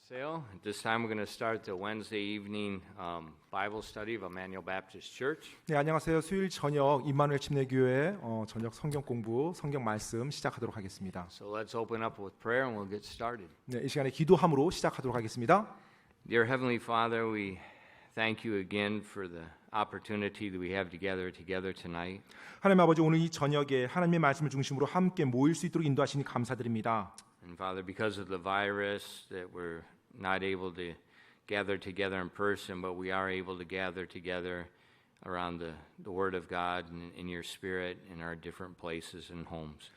안녕하세요. At this time we're going to start the Wednesday evening Bible study of Emmanuel Baptist Church. 네, 안녕하세요. 수요일 저녁 임마누엘 침례교회 저녁 성경 공부, 성경 말씀 시작하도록 하겠습니다. So let's open up with prayer and we'll get started. 네, 이 시간에 기도함으로 시작하도록 하겠습니다. Dear Heavenly Father, we thank you again for the opportunity that we have together tonight. 하나님 아버지, 오늘 이 저녁에 하나님의 말씀을 중심으로 함께 모일 수 있도록 인도하시니 감사드립니다. And Father, because of the virus that we're not able to gather together in person, but we are able to gather together around the Word of God and in your Spirit in our different places and homes.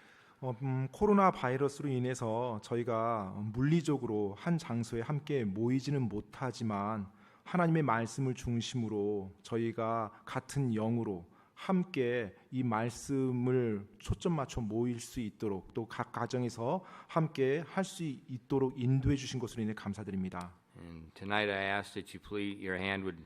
코로나 바이러스로 인해서 저희가 물리적으로 한 장소에 함께 모이지는 못하지만 하나님의 말씀을 중심으로 저희가 같은 영으로 함께 이 말씀을 초점 맞춰 모일 수 있도록 또 각 가정에서 함께 할 수 있도록 인도해 주신 것으로 인해 감사드립니다. And tonight I ask that your hand would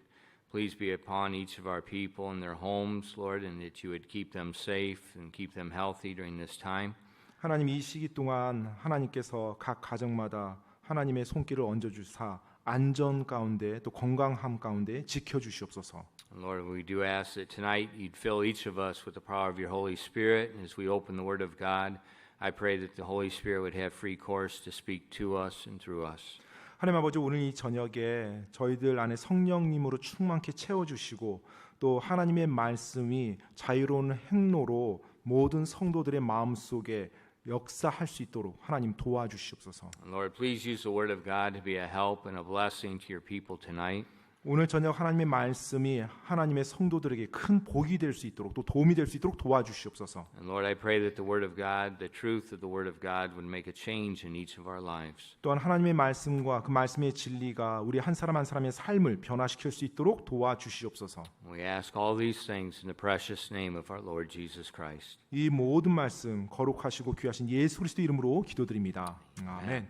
please be upon each of our people in their homes, Lord, and that you would keep them safe and keep them healthy during this time. 하나님, 이 시기 동안 하나님께서 각 가정마다 하나님의 손길을 얹어 주사 안전 가운데 또 건강함 가운데 지켜 주시옵소서. Lord, we do ask that tonight you'd fill each of us with the power of your Holy Spirit. And as we open the Word of God, I pray that the Holy Spirit would have free course to speak to us and through us. 하나님 아버지, 오늘 이 저녁에 저희들 안에 성령님으로 충만케 채워주시고 또 하나님의 말씀이 자유로운 행로로 모든 성도들의 마음속에 역사할 수 있도록 하나님 도와주시옵소서. Lord, please use the Word of God to be a help and a blessing to your people tonight. 오늘 저녁 하나님의 말씀이 하나님의 성도들에게 큰 복이 될 수 있도록 또 도움이 될 수 있도록 도와주시옵소서. And Lord, I pray that the Word of God, the truth of the Word of God would make a change in each of our lives. 또한 하나님의 말씀과 그 말씀의 진리가 우리 한 사람 한 사람의 삶을 변화시킬 수 있도록 도와주시옵소서. We ask all these things in the precious name of our Lord Jesus Christ. 이 모든 말씀 거룩하시고 귀하신 예수 그리스도 이름으로 기도드립니다. 아멘.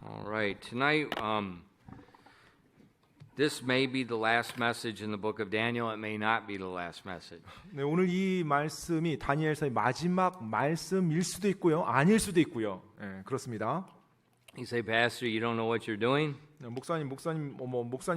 All right, tonight this may be the last message in the book of Daniel. It may not be the last message. 네, 오늘 이 말씀이 다니엘서의 마지막 말씀일 수도 있고요, 아닐 수도 있고요. 네, 그렇습니다. You say, Pastor, you don't know what you're doing? 네, 목사님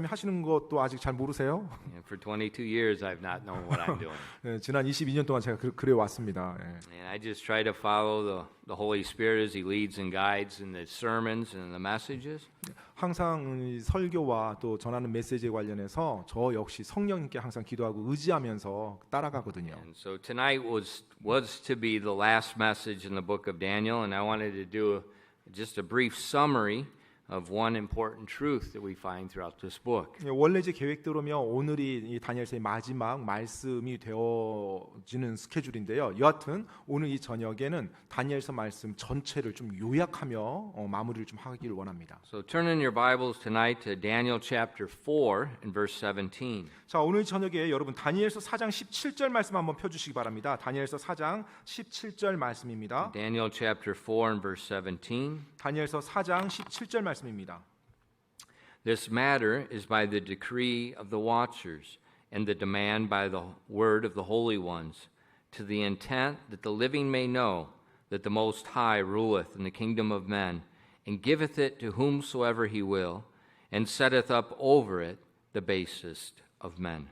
하시는 것도 아직 잘 모르세요? Yeah, for 22 years, I've not known what I'm doing. 네, 지난 22년 동안 제가 그래 왔습니다. 네. And I just try to follow the Holy Spirit as He leads and guides in the sermons and the messages. 항상 이 설교와 또 전하는 메시지에 관련해서 저 역시 성령님께 항상 기도하고 의지하면서 따라가거든요. And so tonight was to be the last message in the book of Daniel, and I wanted to do just a brief summary of one important truth that we find throughout this book. 원래 제 계획대로면 오늘이 이 다니엘서의 마지막 말씀이 되어지는 스케줄인데요. 여하튼 오늘 이 저녁에는 다니엘서 말씀 전체를 좀 요약하며 마무리를 좀 하기를 원합니다. So turn in your Bibles tonight to Daniel chapter 4 and verse 17. 자, 오늘 저녁에 여러분 다니엘서 4장 17절 말씀 한번 펴주시기 바랍니다. 다니엘서 4장 17절 말씀입니다. Daniel chapter 4 and verse 17. 다니엘서 4장 17절 말씀입니다. This matter is by the decree of the watchers and the demand by the word of the holy ones, to the intent that the living may know that the Most High ruleth in the kingdom of men, and giveth it to whomsoever he will, and setteth up over it the basest of men.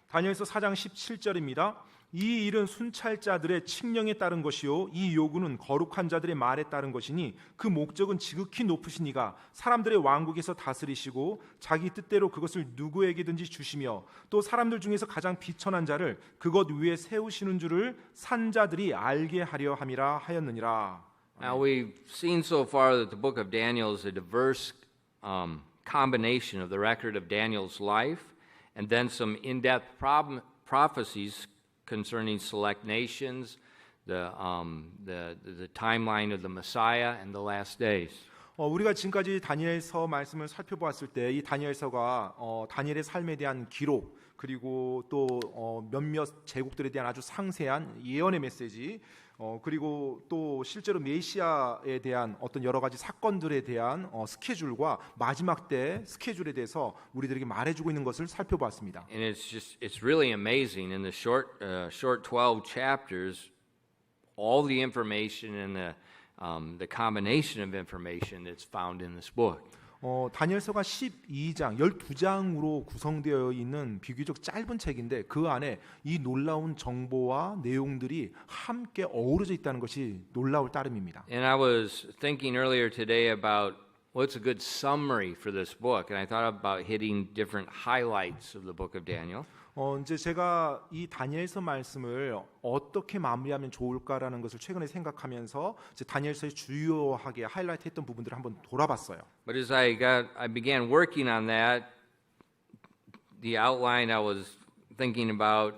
다니엘서 4장 17절입니다. 이 일은 순찰자들의 칙령에 따른 것이요 이 요구는 거룩한 자들의 말에 따른 것이니 그 목적은 지극히 높으신 이가 사람들의 왕국에서 다스리시고 자기 뜻대로 그것을 누구에게든지 주시며 또 사람들 중에서 가장 비천한 자를 그것 위에 세우시는 줄을 산자들이 알게 하려 함이라 하였느니라. Now we've seen so far that the book of Daniel is a diverse combination of the record of Daniel's life and then some in-depth prophecies concerning select nations, the timeline of the Messiah, and the last days. 우리가 지금까지 다니엘서 말씀을 살펴보았을 때 이 다니엘서가 다니엘의 삶에 대한 기록 그리고 또 몇몇 제국들에 대한 아주 상세한 예언의 메시지 그리고 또 실제로 메시아에 대한 어떤 여러 가지 사건들에 대한 스케줄과 마지막 때 스케줄에 대해서 우리들에게 말해주고 있는 것을 살펴보았습니다. And it's really amazing in the short 12 chapters, all the information and the combination of information that's found in this book. 다니엘서가 12장, 12장으로 구성되어 있는 비교적 짧은 책인데 그 안에 이 놀라운 정보와 내용들이 함께 어우러져 있다는 것이 놀라울 따름입니다. And I was thinking earlier today about what's a good summary for this book, and I thought about hitting different highlights of the book of Daniel. 이제 제가 이 다니엘서 말씀을 어떻게 마무리하면 좋을까라는 것을 최근에 생각하면서 이제 다니엘서의 주요하게 하이라이트했던 부분들을 한번 돌아봤어요. But as I began working on that, the outline I was thinking about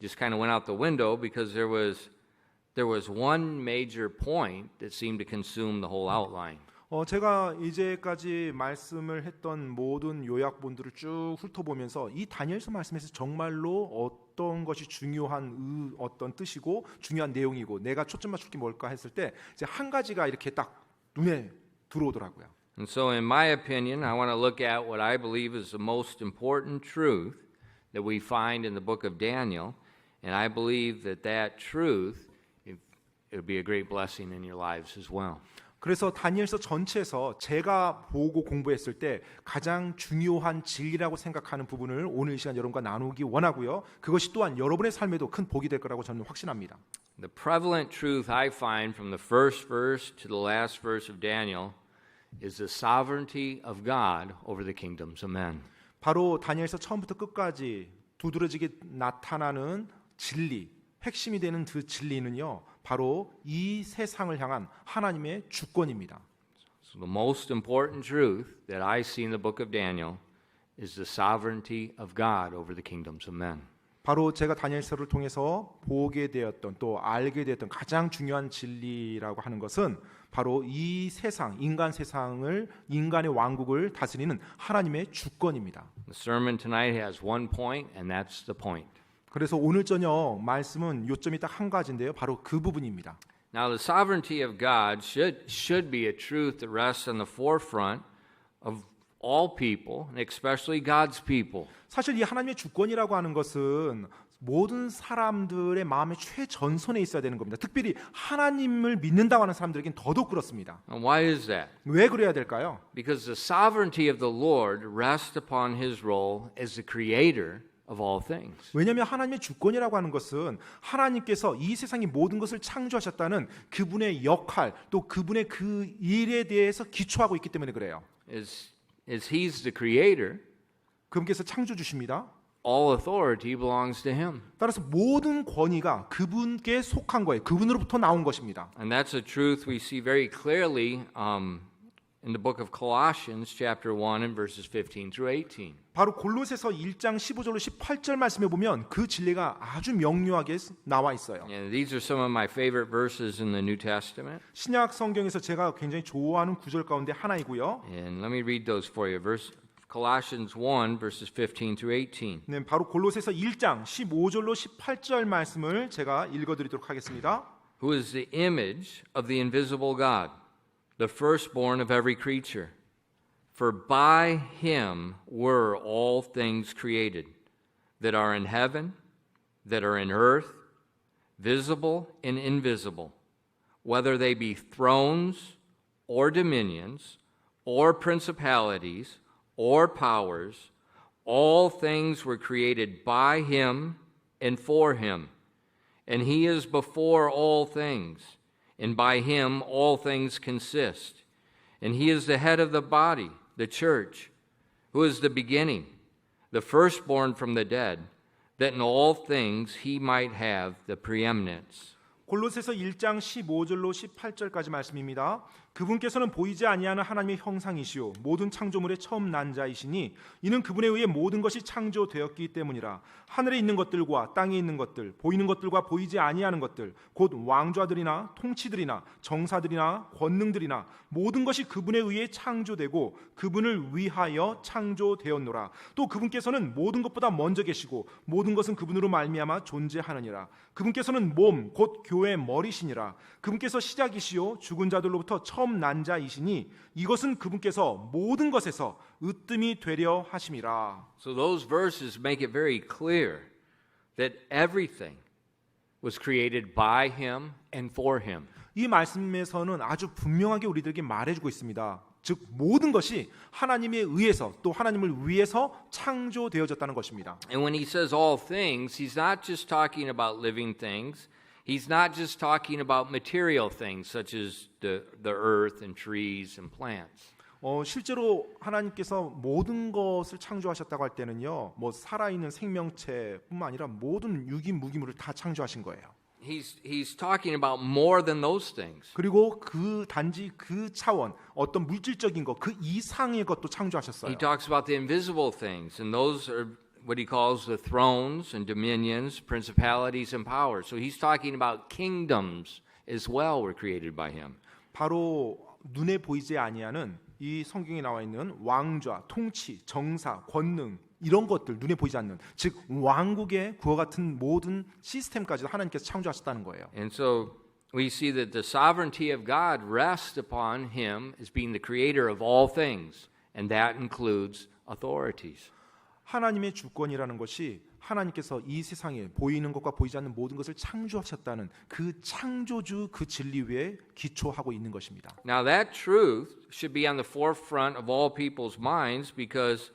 just kind of went out the window because there was one major point that seemed to consume the whole outline. 제가 이제까지 말씀을 했던 모든 요약본들을 쭉 훑어보면서 이 다니엘서 말씀에서 정말로 어떤 것이 중요한 어떤 뜻이고 중요한 내용이고 내가 초점 맞출 게 뭘까 했을 때 이제 한 가지가 이렇게 딱 눈에 들어오더라고요. And so in my opinion, I want to look at what I believe is the most important truth that we find in the book of Daniel, and I believe that truth it would be a great blessing in your lives as well. 그래서 다니엘서 전체에서 제가 보고 공부했을 때 가장 중요한 진리라고 생각하는 부분을 오늘 이 시간 여러분과 나누기 원하고요. 그것이 또한 여러분의 삶에도 큰 복이 될 거라고 저는 확신합니다. The prevalent truth I find from the first verse to the last verse of Daniel is the sovereignty of God over the kingdoms of men. 바로 다니엘서 처음부터 끝까지 두드러지게 나타나는 진리, 핵심이 되는 그 진리는요. 바로 이 세상을 향한 하나님의 주권입니다. So the most important truth that I see in the book of Daniel is the sovereignty of God over the kingdoms of men. 바로 제가 다니엘서를 통해서 보게 되었던 또 알게 되었던 가장 중요한 진리라고 하는 것은 바로 이 세상, 인간 세상을 인간의 왕국을 다스리는 하나님의 주권입니다. The sermon tonight has one point, and that's the point. 그래서 오늘 저녁 말씀은 요점이 딱 한 가지인데요. 바로 그 부분입니다. Now, the sovereignty of God should be a truth that rests on the forefront of all people, and especially God's people. 사실 이 하나님의 주권이라고 하는 것은 모든 사람들의 마음의 최전선에 있어야 되는 겁니다. 특별히 하나님을 믿는다고 하는 사람들에겐 더더욱 그렇습니다. And why is that? 왜 그래야 될까요? Because the sovereignty of the Lord rests upon his role as the creator of all things. 왜냐하면 하나님의 주권이라고 하는 것은 하나님께서 이 세상의 모든 것을 창조하셨다는 그분의 역할 또 그분의 그 일에 대해서 기초하고 있기 때문에 그래요. As he's the creator, 그분께서 창조주십니다. all authority belongs to him. 따라서 모든 권위가 그분께 속한 거예요. 그분으로부터 나온 것입니다. And that's a truth we see very clearly in the book of Colossians chapter 1 and verses 15 through 18. 바로 골로새서 1장 15절로 18절 말씀에 보면 그 진리가 아주 명료하게 나와 있어요. And these are some of my favorite verses in the New Testament. 신약 성경에서 제가 굉장히 좋아하는 구절 가운데 하나이고요. And let me read those for you. Colossians 1 verses 15 through 18. 네, 바로 골로새서 1장 15절로 18절 말씀을 제가 읽어드리도록 하겠습니다. Who is the image of the invisible God, the firstborn of every creature. For by him were all things created, that are in heaven, that are in earth, visible and invisible, whether they be thrones or dominions or principalities or powers, all things were created by him and for him. And he is before all things, and by him all things consist. And he is the head of the body, the church, who is the beginning, the firstborn from the dead, that in all things he might have the preeminence. 골로새서 1장 15절로 18절까지 말씀입니다. 그분께서는 보이지 아니하는 하나님의 형상이시요 모든 창조물의 처음 난 자이시니 이는 그분에 의해 모든 것이 창조되었기 때문이라. 하늘에 있는 것들과 땅에 있는 것들 보이는 것들과 보이지 아니하는 것들 곧 왕좌들이나 통치들이나 정사들이나 권능들이나 모든 것이 그분에 의해 창조되고 그분을 위하여 창조되었노라. 또 그분께서는 모든 것보다 먼저 계시고 모든 것은 그분으로 말미암아 존재하느니라. 그분께서는 몸 곧 교회의 머리시니라. 그분께서 시작이시요 죽은 자들로부터 처음 난 자이시니 이것은 그분께서 모든 것에서 으뜸이 되려 하심이라. So those verses make it very clear that everything was created by him and for him. 이 말씀에서는 아주 분명하게 우리들에게 말해주고 있습니다. 즉 모든 것이 하나님에 의해서 또 하나님을 위해서 창조되어졌다는 것입니다. And when he says all things, he's not just talking about living things. He's not just talking about material things such as the earth and trees and plants. 실제로 하나님께서 모든 것을 창조하셨다고 할 때는요, 뭐 살아있는 생명체뿐만 아니라 모든 유기 무기물을 다 창조하신 거예요. He's talking about more than those things. 그리고 그 단지 그 차원, 어떤 물질적인 것, 그 이상의 것도 창조하셨어요. He talks about the invisible things, and those are what he calls the thrones and dominions, principalities and powers. So he's talking about kingdoms as well were created by him. 바로 눈에 보이지 아니하는 이 성경에 나와 있는 왕좌, 통치, 정사, 권능 이런 것들 눈에 보이지 않는 즉 왕국의 그와 같은 모든 시스템까지도 하나님께서 창조하셨다는 거예요. And so we see that the sovereignty of God rests upon him as being the creator of all things, and that includes authorities. 하나님의 주권이라는 것이 하나님께서 이 세상에 보이는 것과 보이지 않는 모든 것을 창조하셨다는 그 창조주 그 진리 위에 기초하고 있는 것입니다. Now that truth should be on the forefront of all people's minds because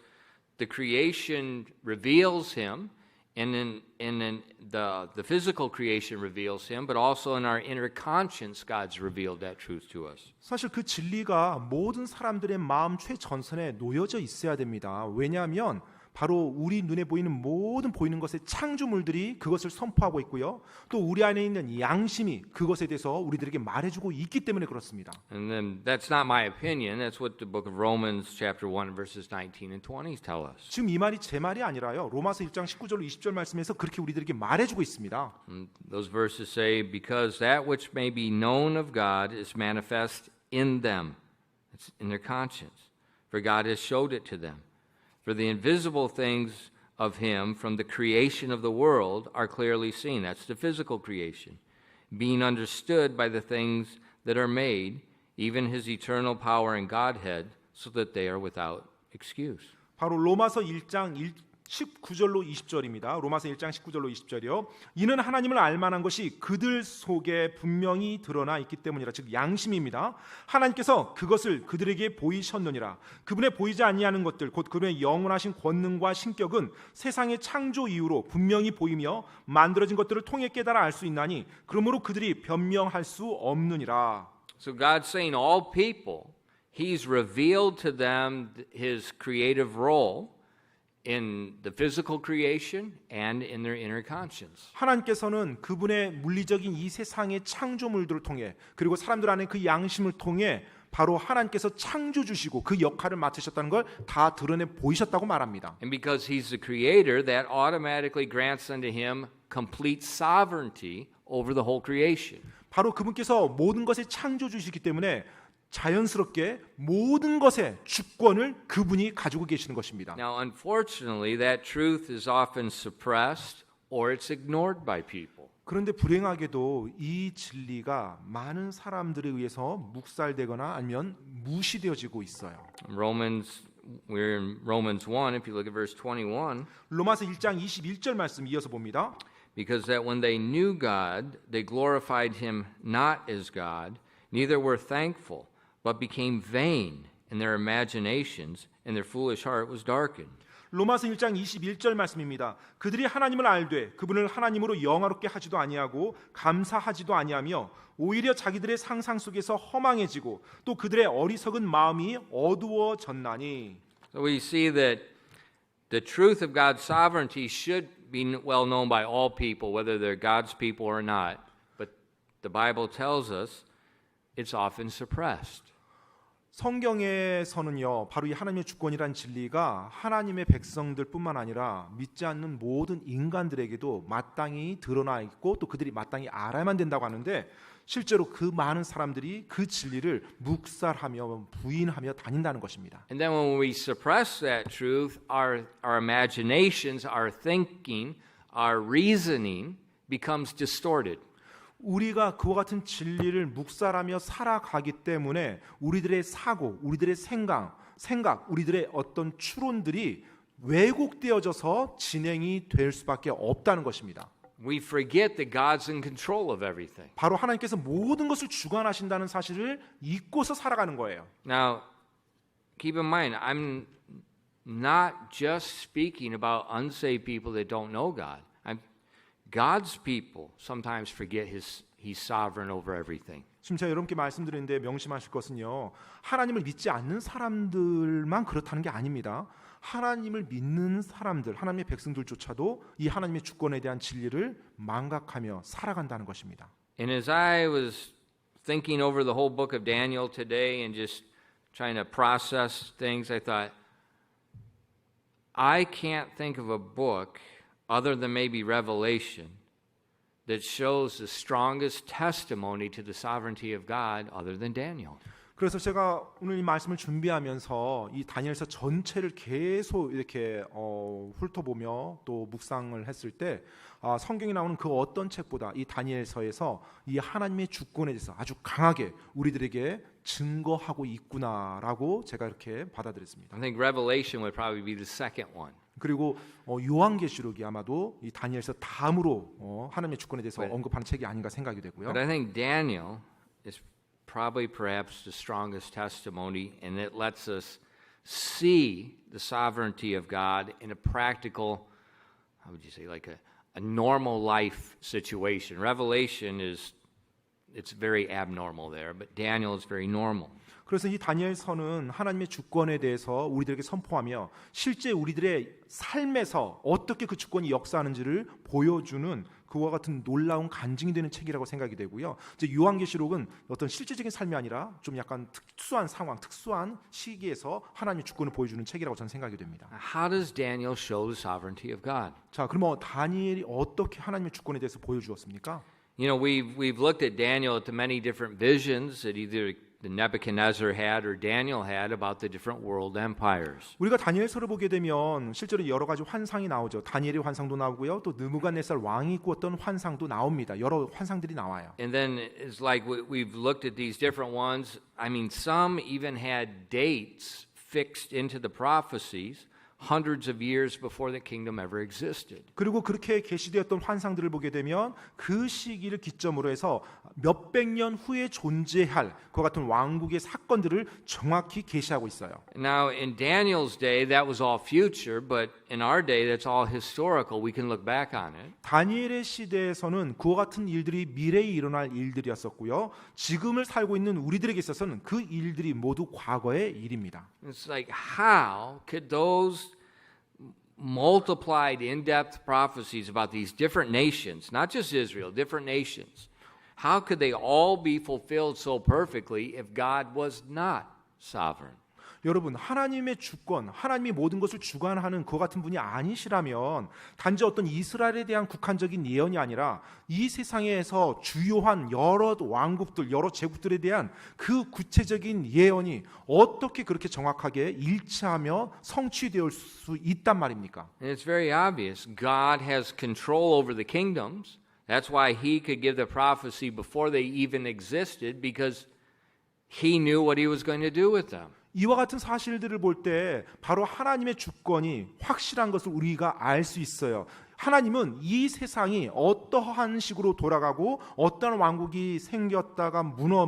the creation reveals him, and in the physical creation reveals him, but also in our inner conscience, God's revealed that truth to us. 사실 그 진리가 모든 사람들의 마음 최전선에 놓여져 있어야 됩니다. 왜냐하면 바로 우리 눈에 보이는 모든 보이는 것의 창조물들이 그것을 선포하고 있고요. 또 우리 안에 있는 양심이 그것에 대해서 우리들에게 말해주고 있기 때문에 그렇습니다. And then that's not my opinion. That's what the book of Romans chapter 1 verses 19 and 20 tell us. 지금 이 말이 제 말이 아니라요. 로마서 1장 19절 20절 말씀에서 그렇게 우리들에게 말해주고 있습니다. Those verses say, because that which may be known of God is manifest in them. It's in their conscience. For God has showed it to them. For the invisible things of him from the creation of the world are clearly seen. That's the physical creation. Being understood by the things that are made, even his eternal power and Godhead, so that they are without excuse. 바로 로마서 1장 19절로 20절입니다. 로마서 1장 19절로 20절이요. 이는 하나님을 알만한 것이 그들 속에 분명히 드러나 있기 때문이라. 즉 양심입니다. 하나님께서 그것을 그들에게 보이셨느니라. 그분의 보이지 아니하는 것들 곧 그분의 영원하신 권능과 신격은 세상의 창조 이후로 분명히 보이며 만들어진 것들을 통해 깨달아 알 수 있나니 그러므로 그들이 변명할 수 없느니라. So God's saying all people, he's revealed to them his creative role in the physical creation and in their inner conscience. 하나님께서는 그분의 물리적인 이 세상의 창조물들을 통해 그리고 사람들 안에 그 양심을 통해 바로 하나님께서 창조 주시고 그 역할을 맡으셨다는 걸 다 드러내 보이셨다고 말합니다. And because he's the creator, that automatically grants unto him complete sovereignty over the whole creation. 바로 그분께서 모든 것을 창조 주시기 때문에 자연스럽게 모든 것의 주권을 그분이 가지고 계시는 것입니다. Now, unfortunately, that truth is often suppressed or it's ignored by people. 그런데 불행하게도 이 진리가 많은 사람들에 의해서 묵살되거나 아니면 무시되어지고 있어요. We're in Romans 1, if you look at verse 21. 로마서 1장 21절 말씀 이어서 봅니다. Because that when they knew God, they glorified him not as God, neither were thankful, but became vain in their imaginations, and their foolish heart was darkened. 로마서 1장 21절 말씀입니다. 그들이 하나님을 알되 그분을 하나님으로 영화롭게 하지도 아니하고 감사하지도 아니하며 오히려 자기들의 상상 속에서 허망해지고 또 그들의 어리석은 마음이 어두워졌나니. So we see that the truth of God's sovereignty should be well known by all people, whether they're God's people or not. But the Bible tells us it's often suppressed. 성경에서는요, 바로 이 하나님의 주권이란 진리가 하나님의 백성들뿐만 아니라 믿지 않는 모든 인간들에게도 마땅히 드러나 있고 또 그들이 마땅히 알아야만 된다고 하는데 실제로 그 많은 사람들이 그 진리를 묵살하며 부인하며 다닌다는 것입니다. And then when we suppress that truth, our imaginations, our thinking, our reasoning becomes distorted. 우리가 그와 같은 진리를 묵살하며 살아가기 때문에 우리들의 사고, 우리들의 생각, 우리들의 어떤 추론들이 왜곡되어져서 진행이 될 수밖에 없다는 것입니다. We forget that God's in control of everything. 바로 하나님께서 모든 것을 주관하신다는 사실을 잊고서 살아가는 거예요. Now, keep in mind, I'm not just speaking about unsaved people that don't know God. God's people sometimes forget He's sovereign over everything. 지금 제가 여러분께 말씀드리는데 명심하실 것은요, 하나님을 믿지 않는 사람들만 그렇다는 게 아닙니다. 하나님을 믿는 사람들, 하나님의 백성들조차도 이 하나님의 주권에 대한 진리를 망각하며 살아간다는 것입니다. And as I was thinking over the whole book of Daniel today and just trying to process things, I thought, I can't think of a book other than maybe Revelation that shows the strongest testimony to the sovereignty of God other than Daniel. 그래서 제가 오늘 이 말씀을 준비하면서 이 다니엘서 전체를 계속 이렇게 훑어보며 또 묵상을 했을 때 성경에 나오는 그 어떤 책보다 이 다니엘서에서 이 하나님의 주권에 대해서 아주 강하게 우리들에게 증거하고 있구나라고 제가 이렇게 받아들였습니다. I think Revelation would probably be the second one. 그리고 요한계시록이 아마도 이 다니엘서 다음으로 하나님의 주권에 대해서 언급하는 책이 아닌가 생각이 되고요. But I think Daniel is probably perhaps the strongest testimony, and it lets us see the sovereignty of God in a practical, how would you say, like a normal life situation. Revelation it's very abnormal there, but Daniel is very normal. 그래서 이 다니엘서는 하나님의 주권에 대해서 우리들에게 선포하며 실제 우리들의 삶에서 어떻게 그 주권이 역사하는지를 보여주는 그와 같은 놀라운 간증이 되는 책이라고 생각이 되고요. 이제 요한계시록은 어떤 실제적인 삶이 아니라 좀 약간 특수한 상황, 특수한 시기에서 하나님의 주권을 보여주는 책이라고 저는 생각이 됩니다. How does Daniel show the sovereignty of God? 자, 그럼 다니엘이 어떻게 하나님의 주권에 대해서 보여주었습니까? You know, we've looked at Daniel at the many different visions that either Nebuchadnezzar had or Daniel had about the different world empires. 우리가 다니엘서를 보게 되면 실제로 여러 가지 환상이 나오죠. 다니엘의 환상도 나오고요. 또 느부갓네살 왕이 꾸었던 환상도 나옵니다. 여러 환상들이 나와요. And then it's like we've looked at these different ones. I mean, some even had dates fixed into the prophecies hundreds of years before the kingdom ever existed. 그리고 그렇게 계시되었던 환상들을 보게 되면 그 시기를 기점으로 해서 몇백 년 후에 존재할 그와 같은 왕국의 사건들을 정확히 계시하고 있어요. Now, in Daniel's day, that was all future, but in our day, that's all historical. We can look back on it. 다니엘의 시대에서는 그와 같은 일들이 미래에 일어날 일들이었었고요. 지금을 살고 있는 우리들에게 있어서는 그 일들이 모두 과거의 일입니다. It's like, how could those multiplied in-depth prophecies about these different nations, not just Israel, different nations, how could they all be fulfilled so perfectly if God was not sovereign? 여러분, 하나님의 주권, 하나님이 모든 것을 주관하는 그 같은 분이 아니시라면 단지 어떤 이스라엘에 대한 국한적인 예언이 아니라 이 세상에서 주요한 여러 왕국들, 여러 제국들에 대한 그 구체적인 예언이 어떻게 그렇게 정확하게 일치하며 성취되어 수 있단 말입니까? And it's very obvious. God has control over the kingdoms. That's why he could give the prophecy before they even existed, because he knew what he was going to do with them. 이와 같은 사실들을 볼 때 바로 하나님의 주권이 확실한 것을 우리가 알 수 있어요. 하나님은 이 세상이 어떠한 식으로 돌아가고 어떠한 왕국이 생겼다가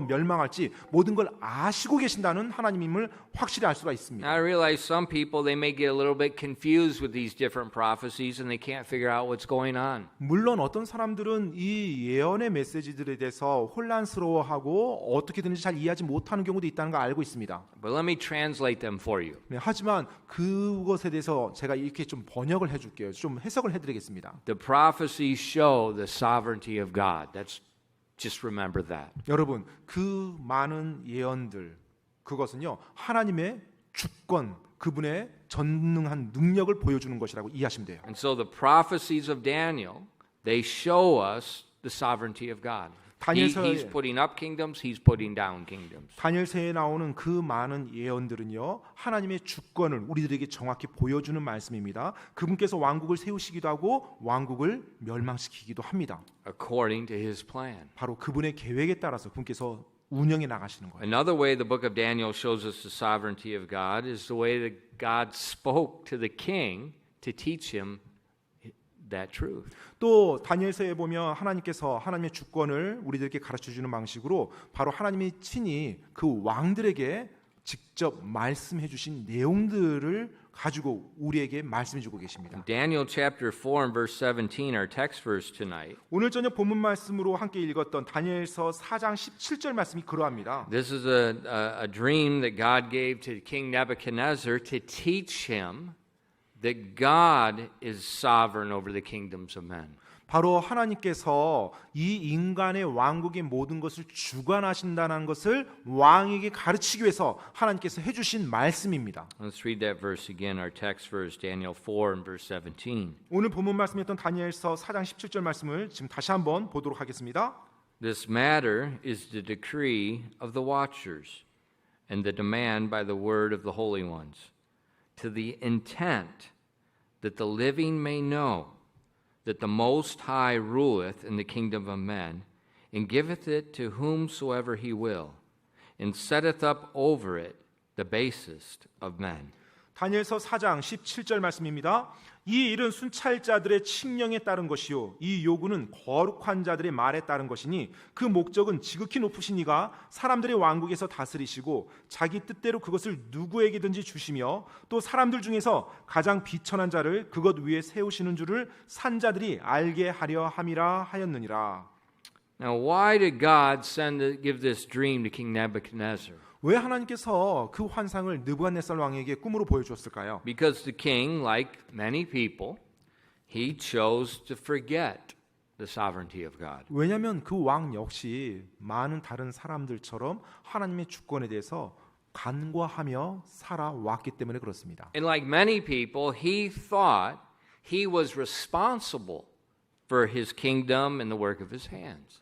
멸망할지 모든 걸 아시고 계신다는 하나님임을 확실히 알 수가 있습니다. I realize some people, they may get a little bit confused with these different prophecies and they can't figure out what's going on. 물론 어떤 사람들은 이 예언의 메시지들에 대해서 혼란스러워하고 어떻게 되는지 잘 이해하지 못하는 경우도 있다는 걸 알고 있습니다. But let me translate them for you. 네, 하지만 그것에 대해서 제가 이렇게 좀 번역을 해줄게요. 좀 해석을 해드리겠습니다. The prophecies show the sovereignty of God. That's just remember that. 여러분, 그 많은 예언들 그것은요 하나님의 주권, 그분의 전능한 능력을 보여주는 것이라고 이해하시면 돼요. And so the prophecies of Daniel, they show us the sovereignty of God. He's putting up kingdoms, he's putting down kingdoms. 다니엘서에 나오는 그 많은 예언들은요 하나님의 주권을 우리들에게 정확히 보여주는 말씀입니다. 그분께서 왕국을 세우시기도 하고 왕국을 멸망시키기도 합니다. According to his plan. 바로 그분의 계획에 따라서 그분께서 운영해 나가시는 거예요. Another way the book of Daniel shows us the sovereignty of God is the way that God spoke to the king to teach him that truth. 또 다니엘서에 보면 하나님께서 하나님의 주권을 우리들에게 가르쳐 주는 방식으로 바로 하나님이 친히 그 왕들에게 직접 말씀해 주신 내용들을 가지고 우리에게 말씀해 주고 계십니다. Daniel chapter 4 and verse 17, our text verse tonight. 오늘 저녁 본문 말씀으로 함께 읽었던 다니엘서 4장 17절 말씀이 그러합니다. This is a dream that God gave to King Nebuchadnezzar to teach him that God is sovereign over the kingdoms of men. 바로 하나님께서 이 인간의 왕국의 모든 것을 주관하신다는 것을 왕에게 가르치기 위해서 하나님께서 해주신 말씀입니다. Let's read that verse again, our text verse, Daniel 4 and verse 17. 오늘 본문 말씀이었던 다니엘서 4장 17절 말씀을 지금 다시 한번 보도록 하겠습니다. This matter is the decree of the watchers and the demand by the word of the holy ones, to the intent that the living may know that the Most High ruleth in the kingdom of men, and giveth it to whomsoever he will, and setteth up over it the basest of men. 다니엘서 4장 17절 말씀입니다. 이 일은 순찰자들의 칙령에 따른 것이요 이 요구는 거룩한 자들의 말에 따른 것이니 그 목적은 지극히 높으신 이가 사람들의 왕국에서 다스리시고 자기 뜻대로 그것을 누구에게든지 주시며 또 사람들 중에서 가장 비천한 자를 그것 위에 세우시는 줄을 산자들이 알게 하려 함이라 하였느니라. Now, why did God give this dream to King Nebuchadnezzar? 왜 하나님께서 그 환상을 느부갓네살 왕에게 꿈으로 보여주었을까요? Because the king, like many people, he chose to forget the sovereignty of God. 왜냐하면 그 왕 역시 많은 다른 사람들처럼 하나님의 주권에 대해서 간과하며 살아왔기 때문에 그렇습니다. And like many people, he thought he was responsible for his kingdom and the work of his hands.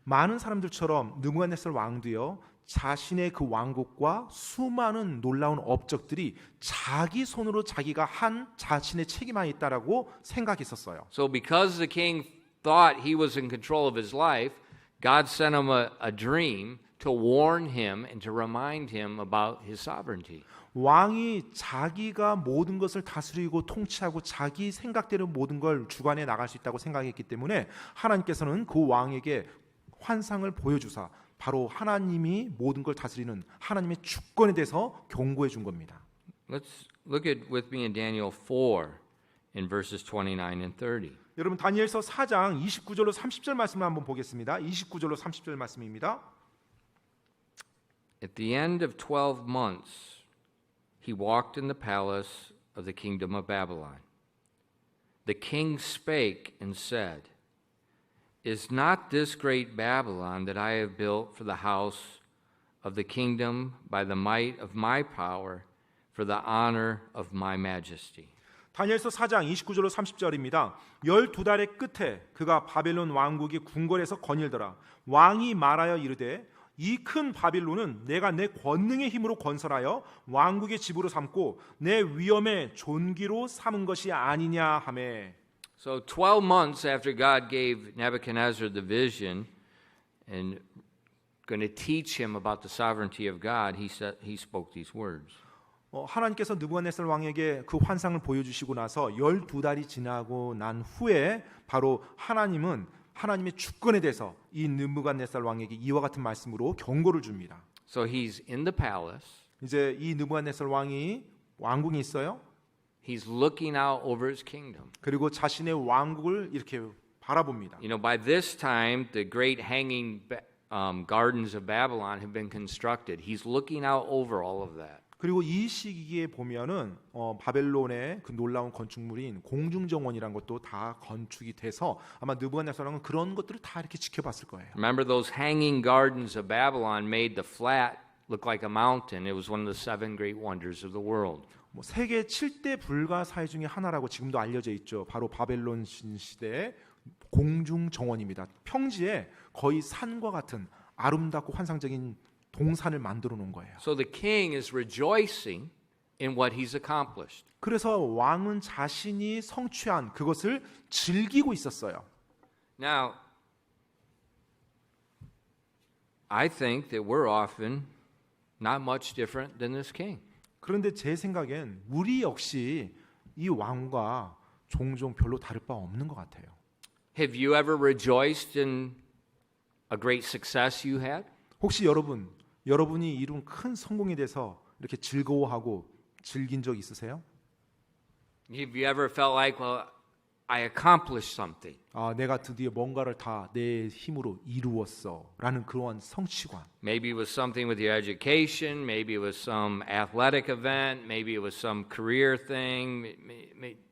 많은 사람들처럼 느부갓네살 왕도요. 자신의 그 왕국과 수많은 놀라운 업적들이 자기 손으로 자기가 한 자신의 책임 안에 있다라고 생각했었어요. So because the king thought he was in control of his life, God sent him a dream to warn him and to remind him about his sovereignty. 왕이 자기가 모든 것을 다스리고 통치하고 자기 생각대로 모든 걸 주관해 나갈 수 있다고 생각했기 때문에 하나님께서는 그 왕에게 환상을 보여주사 바로 하나님이 모든 걸 다스리는 하나님의 주권에 대해서 경고해 준 겁니다. Let's look at with me in Daniel 4 in verses 29 and 30. 여러분 다니엘서 4장 29절로 30절 말씀을 한번 보겠습니다. 29절로 30절 말씀입니다. At the end of 12 months, he walked in the palace of the kingdom of Babylon. The king spake and said, Is not this great Babylon that I have built for the house of the kingdom by the might of my power, for the honor of my majesty? 다니엘서 4장 29절로 30절입니다. 12달의 끝에 그가 바벨론 왕국의 궁궐에서 거닐더라. 왕이 말하여 이르되 이 큰 바빌론은 내가 내 권능의 힘으로 건설하여 왕국의 집으로 삼고 내 위엄의 존귀로 삼은 것이 아니냐 하매. So 12 months after God gave Nebuchadnezzar the vision and going to teach him about the sovereignty of God, he spoke these words. 하나님께서 느부갓네살 왕에게 그 환상을 보여주시고 나서 12달이 지나고 난 후에 바로 하나님은 하나님의 주권에 대해서 이 느부갓네살 왕에게 이와 같은 말씀으로 경고를 줍니다. So he's in the palace. 이제 이 느부갓네살 왕이 왕궁에 있어요. He's looking out over his kingdom. 그리고 자신의 왕국을 이렇게 바라봅니다. You know, by this time, the great hanging gardens of Babylon have been constructed. He's looking out over all of that. 그리고 이 시기에 보면은 바벨론의 그 놀라운 건축물인 공중정원이라는 것도 다 건축이 돼서 아마 느부갓네살 왕은 그런 것들을 다 이렇게 지켜봤을 거예요. Remember those hanging gardens of Babylon made the flat look like a mountain. It was one of the 7 great wonders of the world. 세계 7대 불가사의 중에 하나라고 지금도 알려져 있죠. 바로 바벨론 시대의 공중정원입니다. 평지에 거의 산과 같은 아름답고 환상적인 동산을 만들어 놓은 거예요. So the king is rejoicing in what he's accomplished. 그래서 왕은 자신이 성취한 그것을 즐기고 있었어요. Now, I think that we're often not much different than this king. 그런데 제 생각엔 우리 역시 이 왕과 종종 별로 다를 바 없는 것 같아요. Have you ever rejoiced in a great success you had? 혹시 여러분이 이룬 큰 성공에 대해서 이렇게 즐거워하고 즐긴 적 있으세요? Have you ever felt like, well, I accomplished something? 아, 내가 드디어 뭔가를 다 내 힘으로 이루었어 라는 그러한 성취감. Maybe it was something with your education, maybe it was some athletic event, maybe it was some career thing,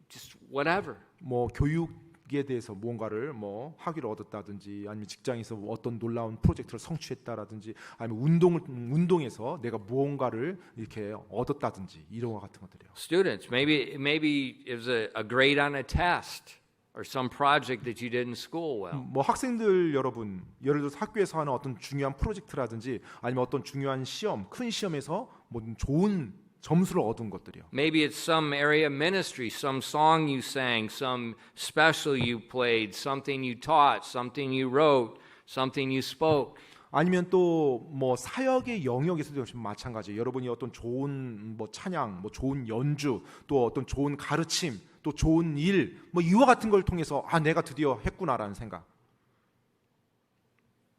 just whatever. 뭐 교육에 대해서 뭔가를 뭐 학위를 얻었다든지 아니면 직장에서 어떤 놀라운 프로젝트를 성취했다라든지 아니면 운동에서 내가 무언가를 이렇게 얻었다든지 이런 것 같은 것들이요. Students, maybe it was a grade on a test or some project that you did in school well. 뭐 학생들 여러분, 예를 들어서 학교에서 하는 어떤 중요한 프로젝트라든지 아니면 어떤 중요한 시험, 큰 시험에서 뭐 좋은 점수를 얻은 것들이요. Maybe it's some area of ministry, some song you sang, some special you played, something you taught, something you wrote, something you spoke. 아니면 또 뭐 사역의 영역에서도 역시 마찬가지예요. 여러분이 어떤 좋은 뭐 찬양, 뭐 좋은 연주, 또 어떤 좋은 가르침, 또 좋은 일, 뭐 이와 같은 걸 통해서 아 내가 드디어 했구나라는 생각.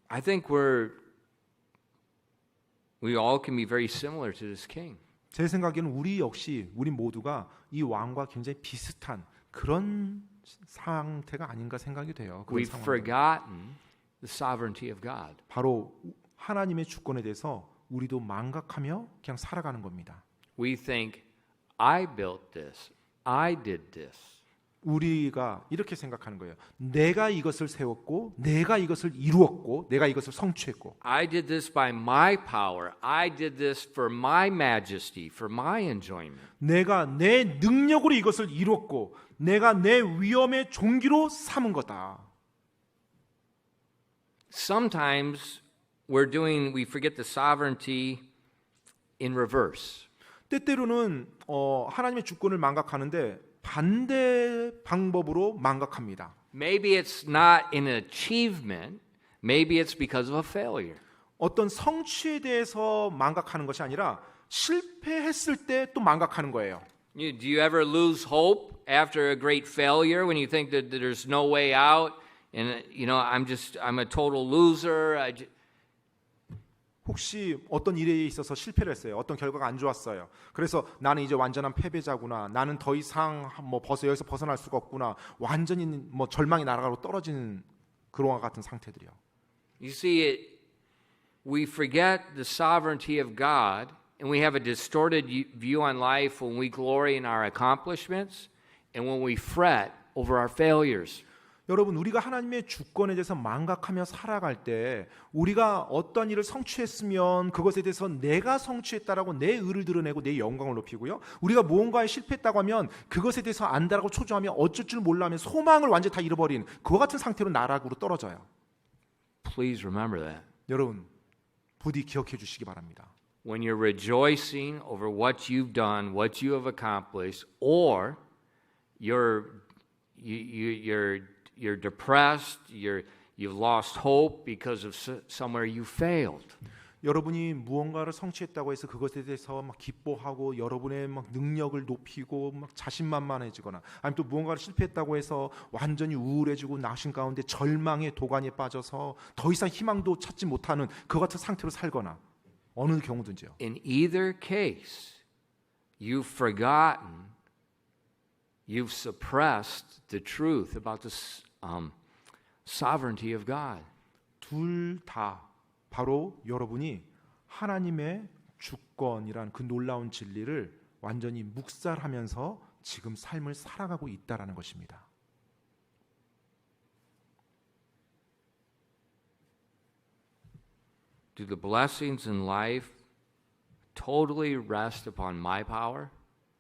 I think we all can be very similar to this king. 제 생각에는 우리 모두가 이 왕과 굉장히 비슷한 그런 상태가 아닌가 생각이 돼요. 그런 We've 상황들. forgotten the sovereignty of God. 바로 하나님의 주권에 대해서 우리도 망각하며 그냥 살아가는 겁니다. We think, I built this, I did this. 우리가 이렇게 생각하는 거예요. 내가 이것을 세웠고, 내가 이것을 이루었고, 내가 이것을 성취했고. I did this by my power. I did this for my majesty, for my enjoyment. 내가 내 능력으로 이것을 이루었고, 내가 내 위엄의 종기로 삼은 거다. Sometimes we forget the sovereignty in reverse. 때때로는 하나님의 주권을 망각하는데 반대 방법으로 망각합니다. Maybe it's not an achievement. Maybe it's because of a failure. 어떤 성취에 대해서 망각하는 것이 아니라 실패했을 때 또 망각하는 거예요. Do you ever lose hope after a great failure when you think that there's no way out and I'm a total loser? 혹시 어떤 일에 있어서 실패를 했어요. 어떤 결과가 안 좋았어요. 그래서 나는 이제 완전한 패배자구나. 나는 더 이상 여기서 벗어날 수가 없구나. 완전히 뭐 절망의 나라로 떨어지는 그런 같은 상태들이요. You see, we forget the sovereignty of God, and we have a distorted view on life when we glory in our accomplishments and when we fret over our failures. 여러분, 우리가 하나님의 주권에 대해서 망각하며 살아갈 때 우리가 어떤 일을 성취했으면 그것에 대해서 내가 성취했다라고 내 의를 드러내고 내 영광을 높이고요. 우리가 무언가에 실패했다고 하면 그것에 대해서 안다라고 초조하며 어쩔 줄 몰라 하며 소망을 완전히 다 잃어버린 그와 같은 상태로 나락으로 떨어져요. Please remember that. 여러분, 부디 기억해 주시기 바랍니다. When you're rejoicing over what you've done, what you have accomplished, or you're depressed, you've lost hope because of somewhere you failed. 여러분이 무언가를 성취했다고 해서 그것에 대해서 막 기뻐하고 여러분의 막 능력을 높이고 막 자신만만해지거나 아니면 또 무언가를 실패했다고 해서 완전히 우울해지고 낙심 가운데 절망의 도가니에 빠져서 더 이상 희망도 찾지 못하는 그 같은 상태로 살거나 어느 경우든지요. In either case, you've forgotten, you've suppressed the truth about the sovereignty of God. 둘 다 바로 여러분이 하나님의 주권이란 그 놀라운 진리를 완전히 묵살하면서 지금 삶을 살아가고 있다라는 것입니다. Do the blessings in life totally rest upon my power,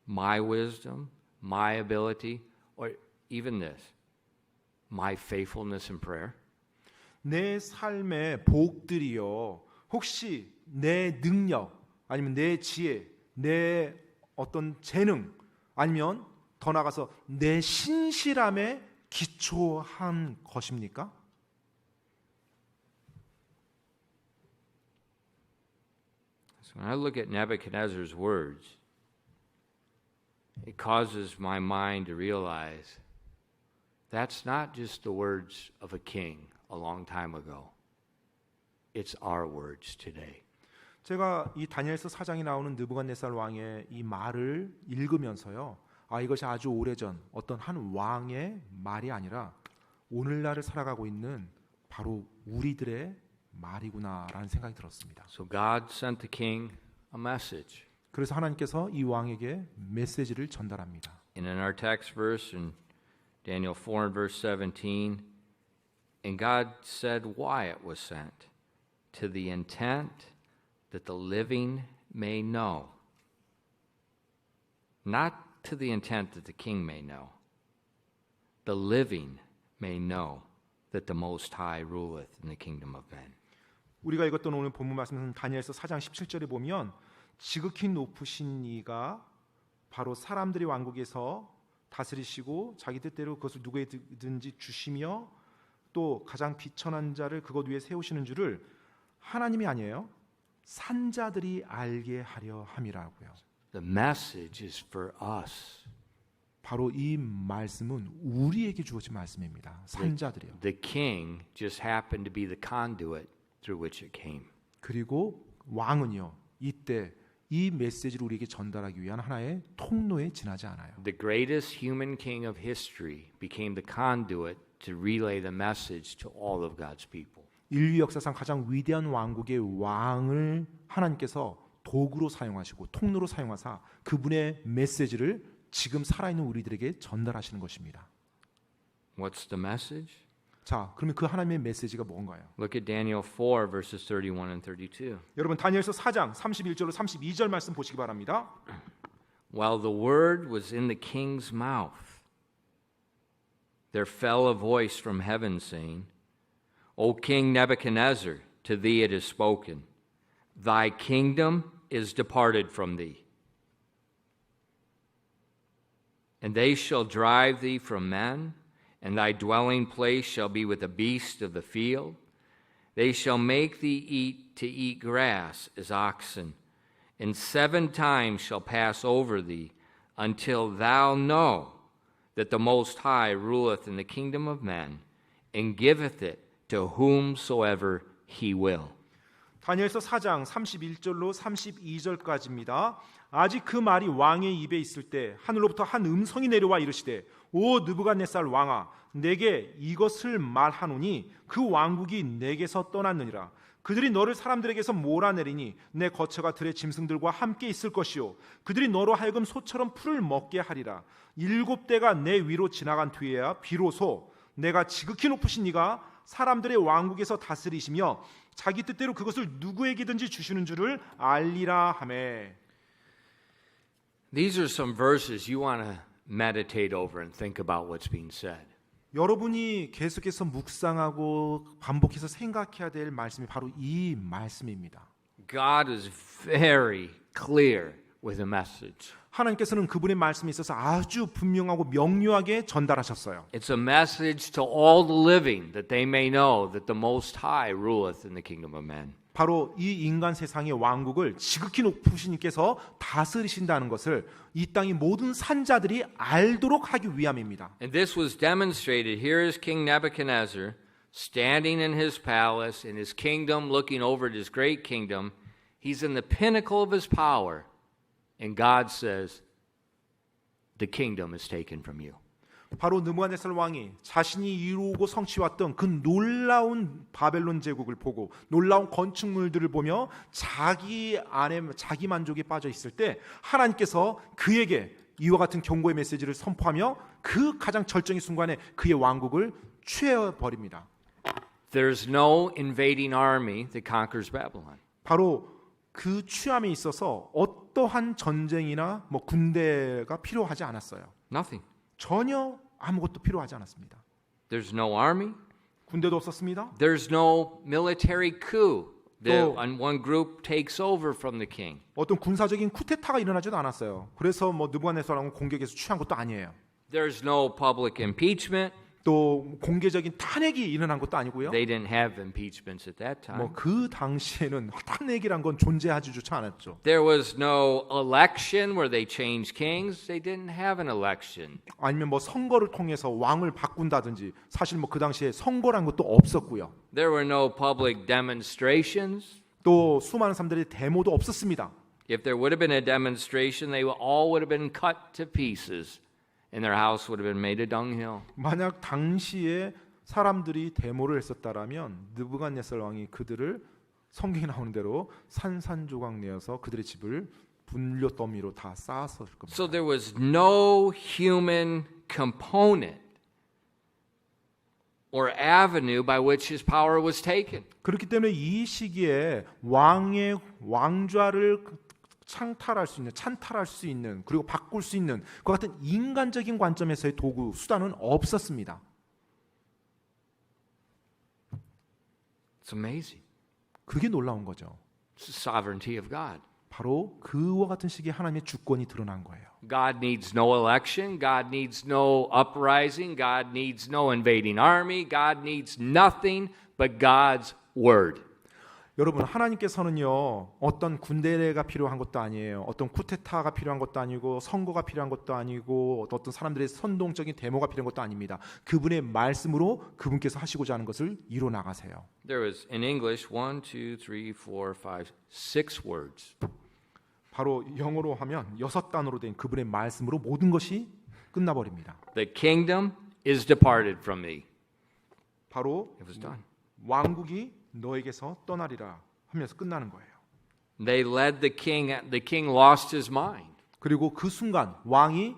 my wisdom, my ability, or even this, my faithfulness in prayer? 내 삶의 복들이요. 혹시 내 능력 아니면 내 지혜, 내 어떤 재능 아니면 더 나아가서 내 신실함에 기초한 것입니까? So when I look at Nebuchadnezzar's words, it causes my mind to realize that's not just the words of a king a long time ago. It's our words today. 제가 이 다니엘서 4장에 나오는 느부갓네살 왕의 이 말을 읽으면서요. 이것이 아주 오래전 어떤 한 왕의 말이 아니라 오늘날을 살아가고 있는 바로 우리들의 말이구나라는 생각이 들었습니다. So God sent the king a message. 그래서 하나님께서 이 왕에게 메시지를 전달합니다. And in our text verse in Daniel 4 and verse 17, and God said why it was sent, to the intent that the living may know. Not to the intent that the king may know. The living may know that the Most High ruleth in the kingdom of men. 우리가 읽었던 오늘 본문 말씀은 다니엘서 4장 17절에 보면 지극히 높으신 이가 바로 사람들의 왕국에서 다스리시고 자기 뜻대로 그것을 누구에든지 주시며 또 가장 비천한 자를 그것 위에 세우시는 줄을 하나님이 아니에요. 산자들이 알게 하려 함이라고요. The message is for us. 바로 이 말씀은 우리에게 주어진 말씀입니다. 산자들이요. The king just happened to be the conduit through which it came. 그리고 왕은요. 이때 이 메시지를 우리에게 전달하기 위한 하나의 통로에 지나지 않아요. The greatest human king of history became the conduit to relay the message to all of God's people. 인류 역사상 가장 위대한 왕국의 왕을 하나님께서 도구로 사용하시고 통로로 사용하사 그분의 메시지를 지금 살아있는 우리들에게 전달하시는 것입니다. What's the message? 자, 그러면 그 하나님의 메시지가 뭔가요? Look at Daniel 4 verses 31 and 32. 여러분 다니엘서 4장 31절로 32절 말씀 보시기 바랍니다. While the word was in the king's mouth, there fell a voice from heaven saying, O King Nebuchadnezzar, to thee it is spoken, thy kingdom is departed from thee. And they shall drive thee from men, and thy dwelling place shall be with the beasts of the field. They shall make thee eat grass as oxen, and 7 times shall pass over thee, until thou know that the Most High ruleth in the kingdom of men, and giveth it to whomsoever he will. 다니엘서 4장 31절로 32절까지입니다. 아직 그 말이 왕의 입에 있을 때 하늘로부터 한 음성이 내려와 이르시되 오 느부갓네살 왕아 내게 이것을 말하노니 그 왕국이 내게서 떠났느니라. 그들이 너를 사람들에게서 몰아내리니 내 거처가 들의 짐승들과 함께 있을 것이요 그들이 너로 하여금 소처럼 풀을 먹게 하리라. 7대가 내 위로 지나간 뒤에야 비로소 내가 지극히 높으신 이가 사람들의 왕국에서 다스리시며 자기 뜻대로 그것을 누구에게든지 주시는 줄을 알리라 하매. These are some verses you want to meditate over and think about what's being said. 여러분이 계속해서 묵상하고 반복해서 생각해야 될 말씀이 바로 이 말씀입니다. God is very clear with a message. 하나님께서는 그분의 말씀에 있어서 아주 분명하고 명료하게 전달하셨어요. It's a message to all the living that they may know that the Most High ruleth in the kingdom of men. 바로 이 인간 세상의 왕국을 지극히 높으신 이께서 다스리신다는 것을 이 땅의 모든 산자들이 알도록 하기 위함입니다. And this was demonstrated. Here is King Nebuchadnezzar standing in his palace, in his kingdom, looking over at his great kingdom. He's in the pinnacle of his power. And God says, the kingdom is taken from you. 바로 느부갓네살 왕이 자신이 이루고 성취했던 그 놀라운 바벨론 제국을 보고 놀라운 건축물들을 보며 자기 안에 자기 만족에 빠져 있을 때 하나님께서 그에게 이와 같은 경고의 메시지를 선포하며 그 가장 절정의 순간에 그의 왕국을 취해 버립니다. There's no invading army that conquers Babylon. 바로 그 취함에 있어서 어떠한 전쟁이나 군대가 필요하지 않았어요. Nothing. 전혀 아무것도 필요하지 않았습니다. There's no army. 군대도 없었습니다. There's no military coup that one group takes over from the king. 어떤 군사적인 쿠데타가 일어나지도 않았어요. 그래서 느부갓네살 왕을 공격해서 취한 것도 아니에요. There's no public impeachment. 또 공개적인 탄핵이 일어난 것도 아니고요. They didn't have impeachments at that time. 그 당시에는 탄핵이란 건 존재하지조차 않았죠. There was no election where they changed kings. They didn't have an election. 아니면 선거를 통해서 왕을 바꾼다든지 사실 그 당시에 선거란 것도 없었고요. There were no public demonstrations. 또 수많은 사람들의 데모도 없었습니다. If there would have been a demonstration, they all would have been cut to pieces, and their house would have been made a dunghill. 만약 당시에 사람들이 데모를 했었다라면 느부갓네살 왕이 그들을 성경에 나오는 대로 산산조각 내어서 그들의 집을 분뇨 더미로 다 쌓았을 겁니다. So there was no human component or avenue by which his power was taken. 그렇기 때문에 이 시기에 왕의 왕좌를 찬탈할 수 있는 그리고 바꿀 수 있는 그 같은 인간적인 관점에서의 도구 수단은 없었습니다. It's amazing. 그게 놀라운 거죠. It's the sovereignty of God. 바로 그와 같은 시기에 하나님의 주권이 드러난 거예요. God needs no election. God needs no uprising. God needs no invading army. God needs nothing but God's word. 여러분, 하나님께서는요, 어떤 군대가 필요한 것도 아니에요. 어떤 쿠데타가 필요한 것도 아니고 선거가 필요한 것도 아니고 어떤 사람들의 선동적인 데모가 필요한 것도 아닙니다. 그분의 말씀으로 그분께서 하시고자 하는 것을 이뤄 나가세요. There was in English 1, 2, 3, 4, 5, 6 words. 바로 영어로 하면 6단어로 된 그분의 말씀으로 모든 것이 끝나버립니다. The kingdom is departed from me. 바로 It was done. 왕국이 너에게서 떠나리라 하면서 끝나는 거예요. They led the king. The king lost his mind. 그리고 그 순간 왕이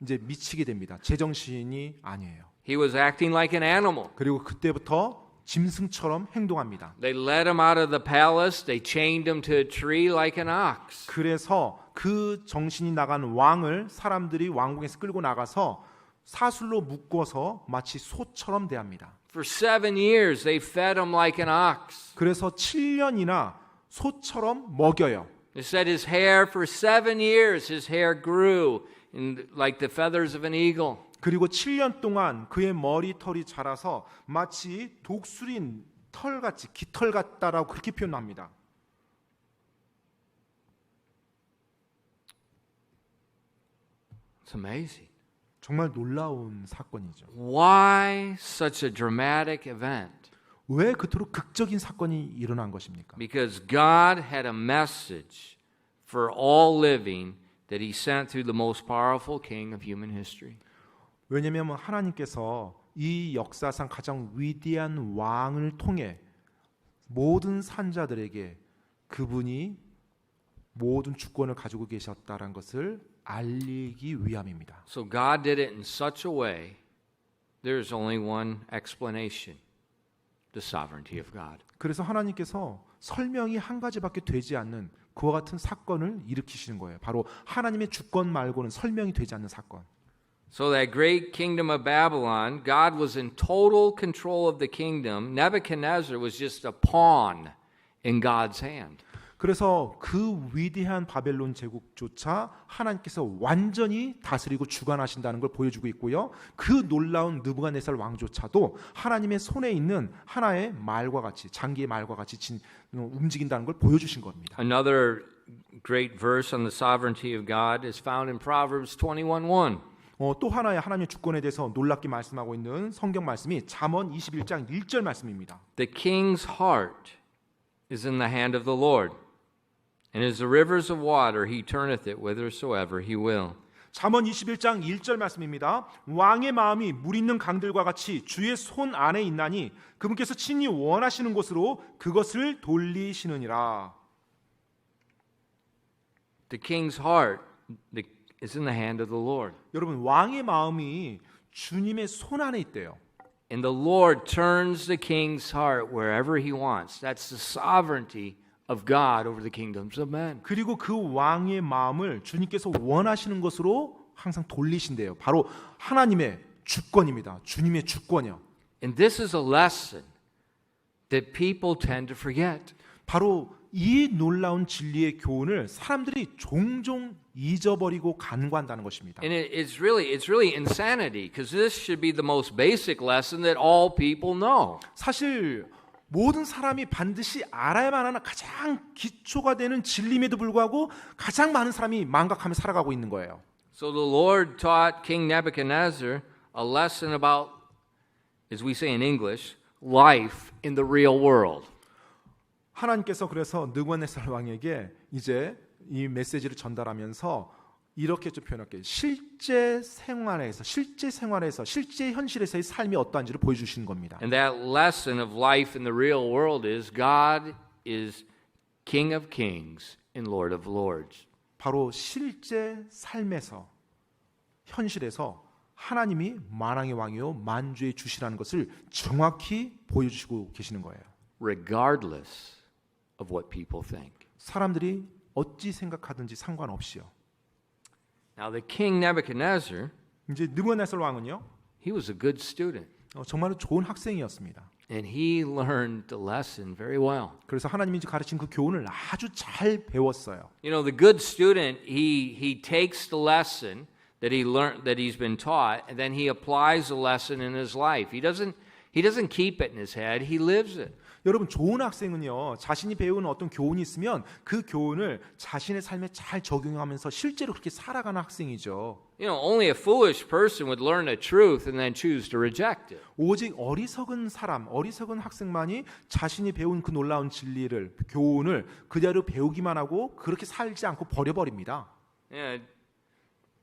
이제 미치게 됩니다. 제정신이 아니에요. He was acting like an animal. 그리고 그때부터 짐승처럼 행동합니다. They led him out of the palace. They chained him to a tree like an ox. 그래서 그 정신이 나간 왕을 사람들이 왕궁에서 끌고 나가서 사슬로 묶어서 마치 소처럼 대합니다. For 7 years, they fed him like an ox. 그래서 7년이나 소처럼 먹여요. It said his hair for 7 years, his hair grew like the feathers of an eagle. 그리고 7년 동안 그의 머리털이 자라서 마치 독수린 털같이 깃털 같다라고 그렇게 표현합니다. It's amazing. 정말 놀라운 사건이죠. Why such a dramatic event? 왜 그토록 극적인 사건이 일어난 것입니까? Because God had a message for all living that he sent through the most powerful king of human history. 왜냐하면 하나님께서 이 역사상 가장 위대한 왕을 통해 모든 산자들에게 그분이 모든 주권을 가지고 계셨다는 것을 알리기 위함입니다. So God did it in such a way, there's only one explanation. The sovereignty of God. 그래서 하나님께서 설명이 한 가지밖에 되지 않는 그와 같은 사건을 일으키시는 거예요. 바로 하나님의 주권 말고는 설명이 되지 않는 사건. So that great kingdom of Babylon, God was in total control of the kingdom. Nebuchadnezzar was just a pawn in God's hand. 그래서 그 위대한 바벨론 제국조차 하나님께서 완전히 다스리고 주관하신다는 걸 보여주고 있고요. 그 놀라운 느부갓네살 왕조차도 하나님의 손에 있는 하나의 말과 같이 장기의 말과 같이 움직인다는 걸 보여주신 겁니다. Another great verse on the sovereignty of God is found in Proverbs 21:1. 또 하나의 하나님의 주권에 대해서 놀랍게 말씀하고 있는 성경 말씀이 잠언 21장 1절 말씀입니다. The king's heart is in the hand of the Lord. And as the rivers of water, he turneth it whithersoever he will. 잠언 21장 1절 말씀입니다. 왕의 마음이 물 있는 강들과 같이 주의 손 안에 있나니 그분께서 친히 원하시는 곳으로 그것을 돌리시느니라. The king's heart is in the hand of the Lord. 여러분, 왕의 마음이 주님의 손 안에 있대요. And the Lord turns the king's heart wherever he wants. That's the sovereignty of God over the kingdoms of men. 그리고 그 왕의 마음을 주님께서 원하시는 것으로 항상 돌리신대요. 바로 하나님의 주권입니다. 주님의 주권이요. And this is a lesson that people tend to forget. 바로 이 놀라운 진리의 교훈을 사람들이 종종 잊어버리고 간과한다는 것입니다. And it's really insanity because this should be the most basic lesson that all people know. 사실 모든 사람이 반드시 알아야만 하는 가장 기초가 되는 진리임에도 불구하고 가장 많은 사람이 망각하며 살아가고 있는 거예요. So the Lord taught King Nebuchadnezzar a lesson about, as we say in English, life in the real world. 하나님께서 그래서 느부갓네살 왕에게 이제 이 메시지를 전달하면서 이렇게 좀 표현할게요. 실제 생활에서 실제 현실에서의 삶이 어떠한지를 보여주시는 겁니다. And that lesson of life in the real world is God is King of Kings and Lord of Lords. 바로 실제 삶에서 현실에서 하나님이 만왕의 왕이요 만주의 주시라는 것을 정확히 보여주시고 계시는 거예요. Regardless of what people think. 사람들이 어찌 생각하든지 상관없이요. Now the king Nebuchadnezzar, 이제 느부갓네살 왕은요, he was a good student. 정말로 좋은 학생이었습니다. And he learned the lesson very well. 그래서 하나님이 가르친 그 교훈을 아주 잘 배웠어요. You know, the good student, he takes the lesson that he learned, that he's been taught, and then he applies the lesson in his life. He doesn't keep it in his head. He lives it. 여러분, 좋은 학생은요, 자신이 배운 어떤 교훈이 있으면 그 교훈을 자신의 삶에 잘 적용하면서 실제로 그렇게 살아가는 학생이죠. You know, only a foolish person would learn the truth and then choose to reject it. 오직 어리석은 사람, 어리석은 학생만이 자신이 배운 그 놀라운 진리를, 교훈을 그대로 배우기만 하고 그렇게 살지 않고 버려버립니다. Yeah,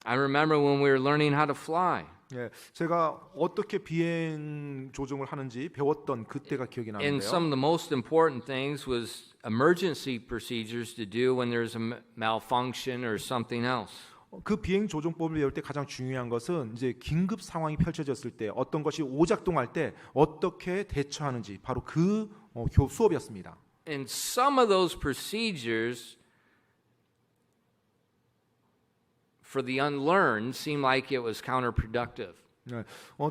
I remember when we were learning how to fly. 예, 제가 어떻게 비행 조종을 하는지 배웠던 그때가 기억이 And 나는데요. some of the most important things was emergency procedures to do when there's a malfunction or something else. 그 비행 조종법을 배울 때 가장 중요한 것은 이제 긴급 상황이 펼쳐졌을 때 어떤 것이 오작동할 때 어떻게 대처하는지 바로 그 수업이었습니다. And some of those procedures for the unlearned seemed like it was counterproductive. 네,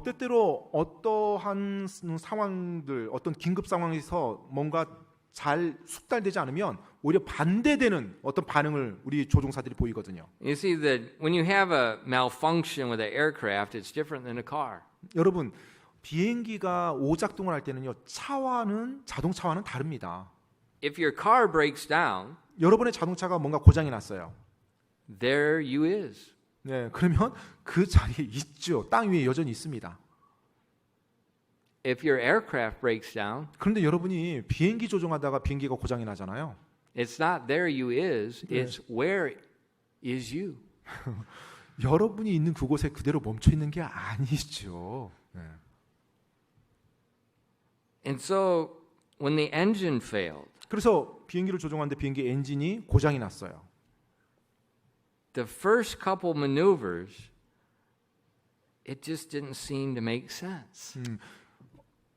때때로 어떠한 상황들, 어떤 긴급 상황에서 뭔가 잘 숙달되지 않으면 오히려 반대되는 어떤 반응을 우리 조종사들이 보이거든요. You see that when you have a malfunction with an aircraft, it's different than a car. 여러분, 비행기가 오작동을 할 때는요, 자동차와는 다릅니다. If your car breaks down, 여러분의 자동차가 뭔가 고장이 났어요. there you is. 네, 그러면 그 자리에 있죠. 땅 위에 여전히 있습니다. If your aircraft breaks down, 그런데 여러분이 비행기 조종하다가 비행기가 고장이 나잖아요. it's not there you is, it's where is you. 여러분이 있는 그곳에 그대로 멈춰 있는 게 아니죠. 네. And so when the engine failed, 그래서 비행기를 조종하는데 비행기 엔진이 고장이 났어요. the first couple maneuvers, it just didn't seem to make sense.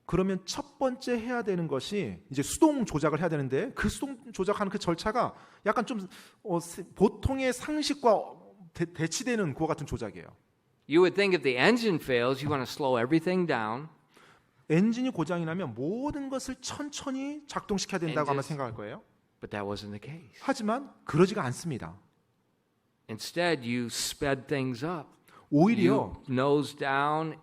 그러면 첫 번째 해야 되는 것이 이제 수동 조작을 해야 되는데 그 수동 조작하는 그 절차가 약간 좀 보통의 상식과 대치되는 그와 같은 조작이에요. You would think if the engine fails, you want to slow everything down. 엔진이 고장이 나면 모든 것을 천천히 작동시켜야 된다고 아마 생각할 거예요. But that wasn't the case. 하지만 그러지가 않습니다. Instead, you sped things up. 오히려 You nosed down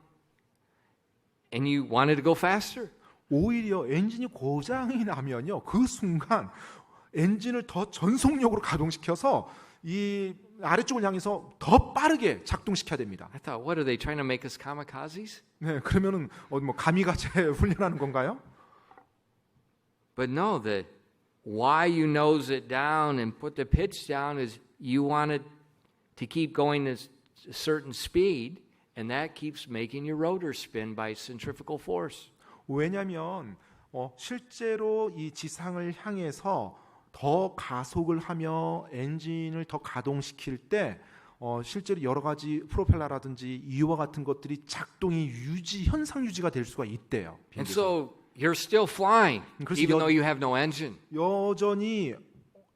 and you wanted to go faster. 오히려 엔진이 고장이 나면요, 그 순간 엔진을 더 전속력으로 가동시켜서 이 아래쪽을 향해서 더 빠르게 작동시켜야 됩니다. I thought, what are they trying to make us kamikazes? 네, 그러면은 뭐 가미가제 훈련하는 건가요? But no, the why you nose it down and put the pitch down is you wanted to keep going at a certain speed, and that keeps making your rotor spin by centrifugal force. 왜냐하면 실제로 이 지상을 향해서 더 가속을 하며 엔진을 더 가동시킬 때 실제로 여러 가지 프로펠러라든지 이와 같은 것들이 작동이 현상 유지가 될 수가 있대요. And so you're still flying, 그래서 even though you have no engine. 여전히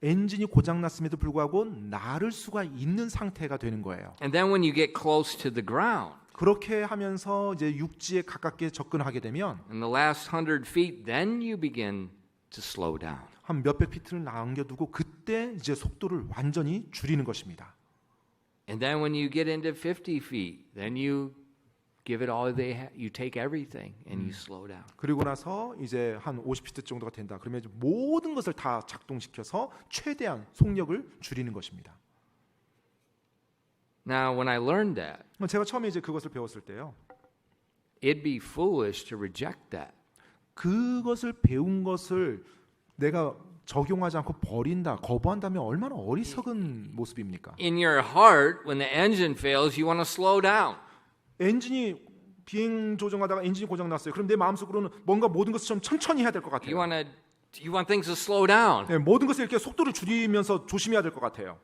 엔진이 고장났음에도 불구하고 나를 수가 있는 상태가 되는 거예요. And then when you get close to the ground, 그렇게 하면서 이제 육지에 가깝게 접근하게 되면 in the last 100 feet, then you begin to slow down. 한 몇백 피트를 남겨두고 그때 이제 속도를 완전히 줄이는 것입니다. And then when you get into 50 feet, then you give it all they have. You take everything and you slow down. 그리고 나서 이제 한 50피트 정도가 된다. 그러면 이제 모든 것을 다 작동시켜서 최대한 속력을 줄이는 것입니다. Now, when I learned that, 제가 처음에 이제 그것을 배웠을 때요, it'd be foolish to reject that. 그것을 배운 것을 내가 적용하지 않고 버린다, 거부한다면 얼마나 어리석은 모습입니까? In your heart, when the engine fails, you want to slow down. 엔진이 비행 조정하다가 엔진이 고장 났어요. 그럼 내 마음속으로는 뭔가 모든 것을 좀 천천히 해야 될 것 같아요. You want things to slow down. 네, 모든 것을 이렇게 속도를 줄이면서 조심해야 될 것 같아요.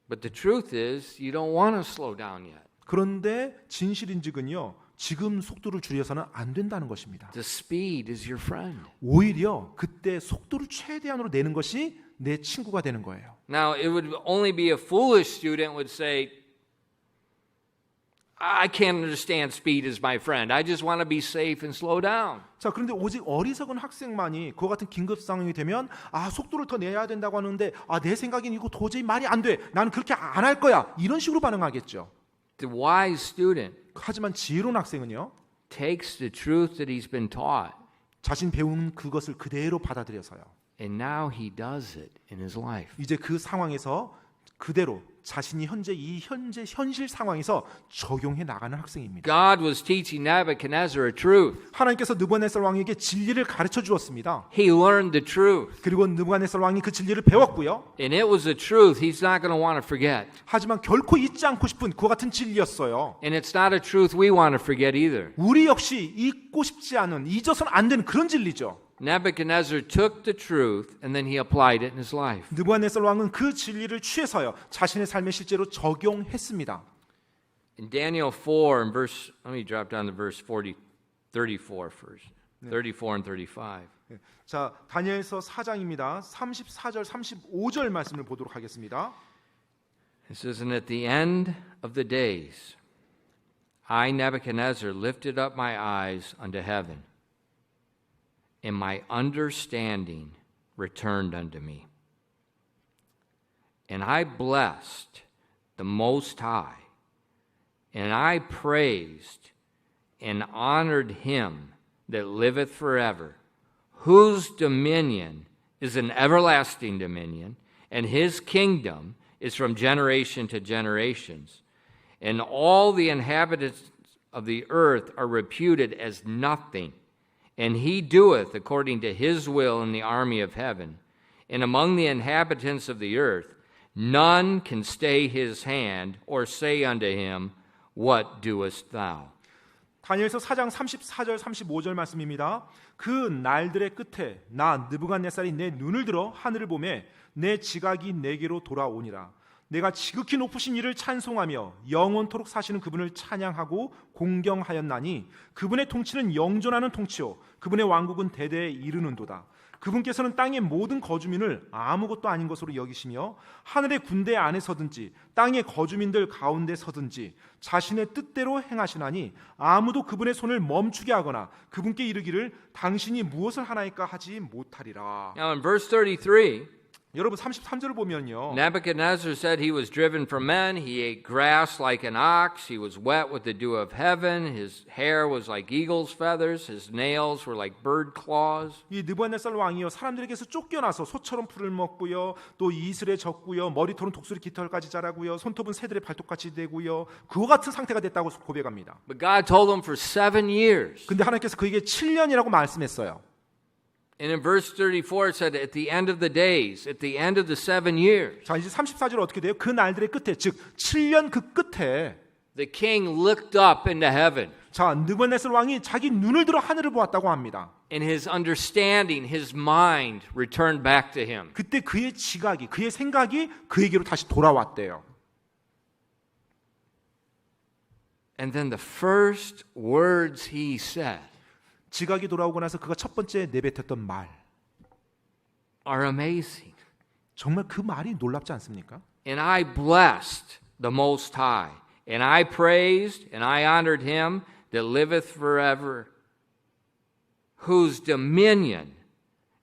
But the truth is, you don't want to slow down yet. 그런데 진실인즉은요, 지금 속도를 줄여서는 안 된다는 것입니다. The speed is your friend. 오히려 그때 속도를 최대한으로 내는 것이 내 친구가 되는 거예요. Now, it would only be a foolish student would say, I can't understand speed as my friend. I just want to be safe and slow down. 자, 그런데 오직 어리석은 학생만이 그와 같은 긴급 상황이 되면 속도를 더 내야 된다고 하는데 내 생각엔 이거 도저히 말이 안 돼. 나는 그렇게 안 할 거야. 이런 식으로 반응하겠죠. The wise student 하지만 지혜로운 학생은요, takes the truth that he's been taught, 자신 배운 그것을 그대로 받아들여서요, and now he does it in his life. 이제 그 상황에서 그대로 자신이 현재 현실 상황에서 적용해 나가는 학생입니다. God was teaching Nebuchadnezzar a truth. 하나님께서 느부갓네살 왕에게 진리를 가르쳐 주었습니다. He learned the truth. 그리고 느부갓네살 왕이 그 진리를 배웠고요. And it was a truth he's not going to want to forget. 하지만 결코 잊지 않고 싶은 그와 같은 진리였어요. And it's not a truth we want to forget either. 우리 역시 잊고 싶지 않은, 잊어서는 안 되는 그런 진리죠. Nebuchadnezzar took the truth and then he applied it in his life. 느부갓네살 왕은 그 진리를 취해서요, 자신의 삶에 실제로 적용했습니다. In Daniel 4 and verse, let me drop down to verse 34 first. 34 and 35. 자, 다니엘서 4장입니다. 34절, 35절 말씀을 보도록 하겠습니다. It says, and at the end of the days, I, Nebuchadnezzar, lifted up my eyes unto heaven, and my understanding returned unto me. And I blessed the Most High, and I praised and honored him that liveth forever, whose dominion is an everlasting dominion, and his kingdom is from generation to generations. And all the inhabitants of the earth are reputed as nothing. And he doeth according to his will in the army of heaven. And among the inhabitants of the earth, none can stay his hand or say unto him, What doest thou? 다니엘서 4장 34절 35절 말씀입니다. 그 날들의 끝에 나 느부갓네살이 내 눈을 들어 하늘을 보매 내 지각이 내게로 돌아오니라. 내가 지극히 높으신 이를 찬송하며 영원토록 사시는 그분을 찬양하고 공경하였나니 그분의 통치는 영존하는 통치요 그분의 왕국은 대대에 이르는도다. 그분께서는 땅의 모든 거주민을 아무것도 아닌 것으로 여기시며 하늘의 군대 안에 서든지 땅의 거주민들 가운데 서든지 자신의 뜻대로 행하시나니 아무도 그분의 손을 멈추게 하거나 그분께 이르기를 당신이 무엇을 하나이까 하지 못하리라. Now in verse 33, 여러분 33절을 보면요, Nebuchadnezzar said he was driven from men. He ate grass like an ox. He was wet with the dew of heaven. His hair was like eagle's feathers. His nails were like bird claws. 이 느부갓네살 왕이요 사람들에게서 쫓겨나서 소처럼 풀을 먹고요, 또 이슬에 젖고요, 머리털은 독수리 깃털까지 자라고요, 손톱은 새들의 발톱같이 되고요, 그와 같은 상태가 됐다고 고백합니다. But God told him for 7 years. 근데 하나님께서 그에게 7년이라고 말씀했어요. And in verse 34 it said, at the end of the days, at the end of the 7 years, 자, 이제 34절 어떻게 돼요? 그 날들의 끝에, 즉 7년 그 끝에 the king looked up into heaven. 자, 느부갓네살 왕이 자기 눈을 들어 하늘을 보았다고 합니다. And his understanding, his mind returned back to him. 그때 그의 지각이, 그의 생각이 그에게로 다시 돌아왔대요. And then the first words he said 지각이 돌아오고 나서 그가 첫 번째 내뱉었던 말, are amazing. 정말 그 말이 놀랍지 않습니까? And I blessed the Most High, and I praised and I honored him that liveth forever, whose dominion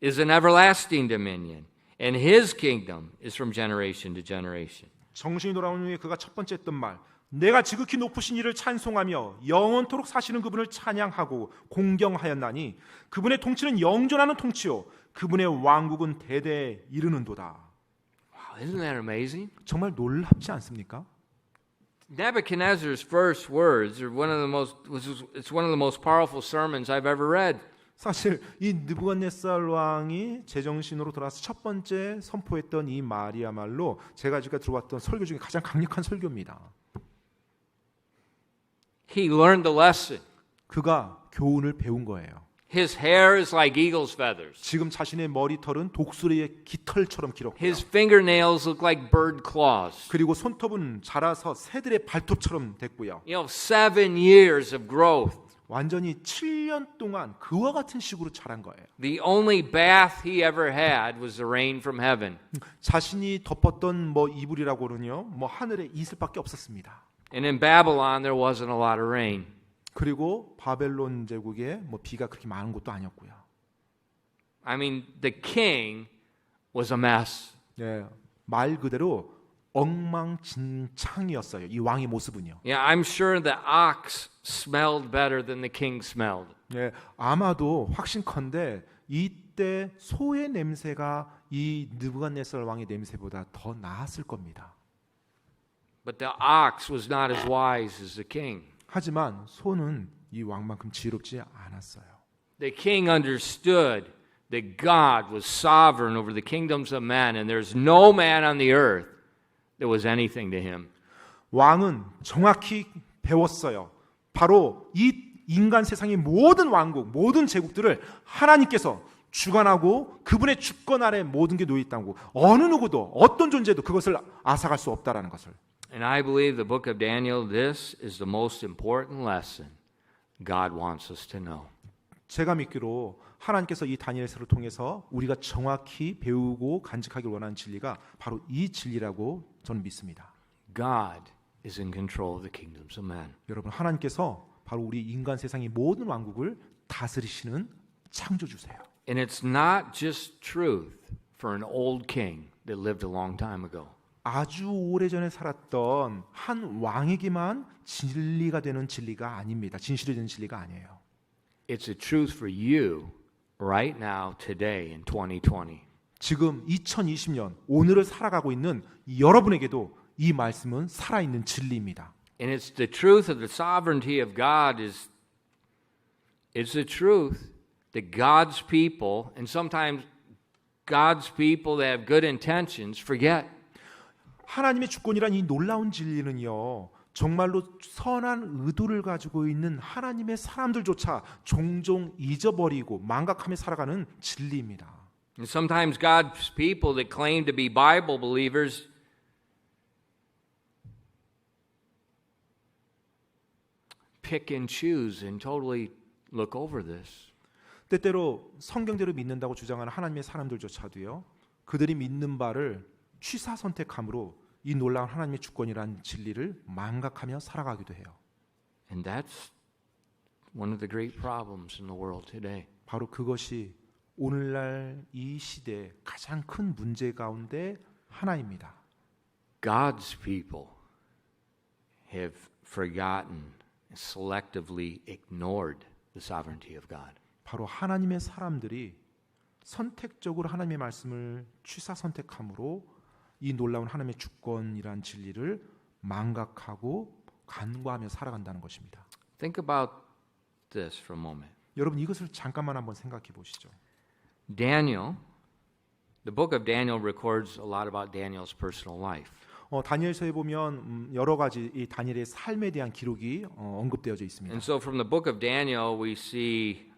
is an everlasting dominion, and his kingdom is from generation to generation. 정신이 돌아온 후에 그가 첫 번째 했던 말, 내가 지극히 높으신 이를 찬송하며 영원토록 사시는 그분을 찬양하고 공경하였나니 그분의 통치는 영존하는 통치요 그분의 왕국은 대대에 이르는도다. Wow, isn't that amazing? 정말 놀랍지 않습니까? Nebuchadnezzar's first words are one of the most powerful sermons I've ever read. 사실 이 느부갓네살 왕이 제정신으로 돌아서 첫 번째 선포했던 이 말이야말로 제가 지금 들어왔던 설교 중에 가장 강력한 설교입니다. He learned the lesson. 그가 교훈을 배운 거예요. His hair is like eagle's feathers. 지금 자신의 머리털은 독수리의 깃털처럼 길었고요. His fingernails look like bird claws. 그리고 손톱은 자라서 새들의 발톱처럼 됐고요. 7 years of growth. 완전히 7년 동안 그와 같은 식으로 자란 거예요. The only bath he ever had was the rain from heaven. 자신이 덮었던 이불이라고는요, 하늘에 이슬밖에 없었습니다. And in Babylon there wasn't a lot of rain. 그리고 바벨론 제국에 비가 그렇게 많은 것도 아니었고요. I mean, the king was a mess. 네, 말 그대로 엉망진창이었어요. 이 왕의 모습은요. Yeah, I'm sure the ox smelled better than the king smelled. 네, 아마도 확신컨대 이때 소의 냄새가 이 느부갓네살 왕의 냄새보다 더 나았을 겁니다. But the ox was not as wise as the king. 하지만 소는 이 왕만큼 지혜롭지 않았어요. The king understood that God was sovereign over the kingdoms of men, and there's no man on the earth that was anything to him. 왕은 정확히 배웠어요. 바로 이 인간 세상의 모든 왕국, 모든 제국들을 하나님께서 주관하고 그분의 주권 아래 모든 게 놓여 있다고, 어느 누구도 어떤 존재도 그것을 앗아갈 수 없다라는 것을. And I believe the book of Daniel, this is the most important lesson God wants us to know. 제가 믿기로 하나님께서 이 다니엘서를 통해서 우리가 정확히 배우고 간직하길 원하는 진리가 바로 이 진리라고 저는 믿습니다. God is in control of the kingdoms of men. 여러분, 하나님께서 바로 우리 인간 세상의 모든 왕국을 다스리시는 창조주세요. And it's not just truth for an old king that lived a long time ago. 아주 오래전에 살았던 한 왕에게만 진리가 되는 진리가 아닙니다. 진실이 되는 진리가 아니에요. It's a truth for you right now, today, in 2020. 지금 2020년 오늘을 살아가고 있는 여러분에게도 이 말씀은 살아있는 진리입니다. And it's the truth of the sovereignty of God it's the truth that God's people, and sometimes God's people that have good intentions, forget. 하나님의 주권이란 이 놀라운 진리는요, 정말로 선한 의도를 가지고 있는 하나님의 사람들조차 종종 잊어버리고 망각하며 살아가는 진리입니다. And sometimes God's people that claim to be Bible believers pick and choose and totally look over this. 때때로 성경대로 믿는다고 주장하는 하나님의 사람들조차도요, 그들이 믿는 바를 취사 선택함으로 이 놀라운 하나님의 주권이란 진리를 망각하며 살아가기도 해요. And that's one of the great problems in the world today. 바로 그것이 오늘날 이 시대의 가장 큰 문제 가운데 하나입니다. God's people have forgotten, selectively ignored the sovereignty of God. 바로 하나님의 사람들이 선택적으로 하나님의 말씀을 취사 선택함으로 이 놀라운 하나님의 주권이란 진리를 망각하고 간과하며 살아간다는 것입니다. Think about this for a moment. 여러분, 이것을 잠깐만 한번 생각해 보시죠. Daniel, the book of Daniel records a lot about Daniel's personal life. 다니엘서에 보면 여러 가지 이 다니엘의 삶에 대한 기록이 언급되어져 있습니다. And so from the book of Daniel we see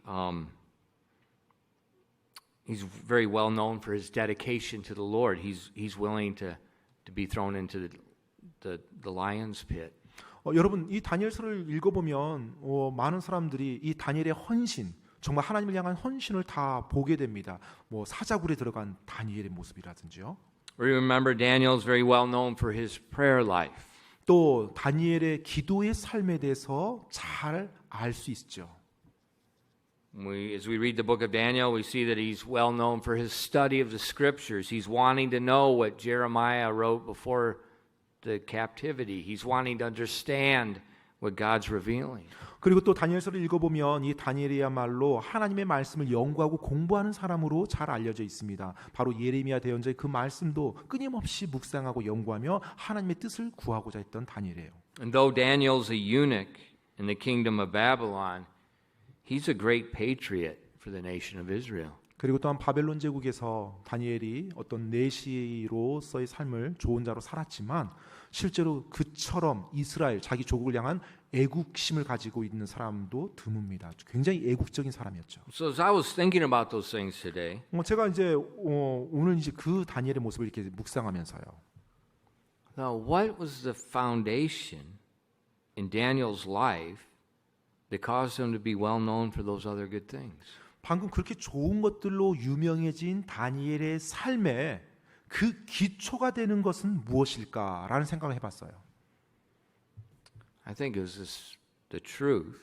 he's very well known for his dedication to the Lord. He's willing to be thrown into the lion's pit. 여러분, 이 다니엘서를 읽어보면 많은 사람들이 이 다니엘의 헌신, 정말 하나님을 향한 헌신을 다 보게 됩니다. 사자굴에 들어간 다니엘의 모습이라든지요. We remember Daniel's very well known for his prayer life. 또 다니엘의 기도의 삶에 대해서 잘 알 수 있죠. As we read the book of Daniel, we see that he's well known for his study of the scriptures. He's wanting to know what Jeremiah wrote before the captivity. He's wanting to understand what God's revealing. 그리고 또 다니엘서를 읽어보면 이 다니엘이야말로 하나님의 말씀을 연구하고 공부하는 사람으로 잘 알려져 있습니다. 바로 예레미야 대언자의 그 말씀도 끊임없이 묵상하고 연구하며 하나님의 뜻을 구하고자 했던 다니엘이에요. And though Daniel's a eunuch in the kingdom of Babylon, he's a great patriot for the nation of Israel. 그리고 또한 바벨론 제국에서 다니엘이 어떤 내시로서의 삶을 좋은 자로 살았지만 실제로 그처럼 이스라엘 자기 조국을 향한 애국심을 가지고 있는 사람도 드뭅니다. 굉장히 애국적인 사람이었죠. So as I was thinking about those things today, 제가 이제 오늘 이제 그 다니엘의 모습을 이렇게 묵상하면서요. now what was the foundation in Daniel's life that caused him to be well known for those other good things? 방금 그렇게 좋은 것들로 유명해진 다니엘의 삶에 그 기초가 되는 것은 무엇일까라는 생각을 해봤어요. I think it was the truth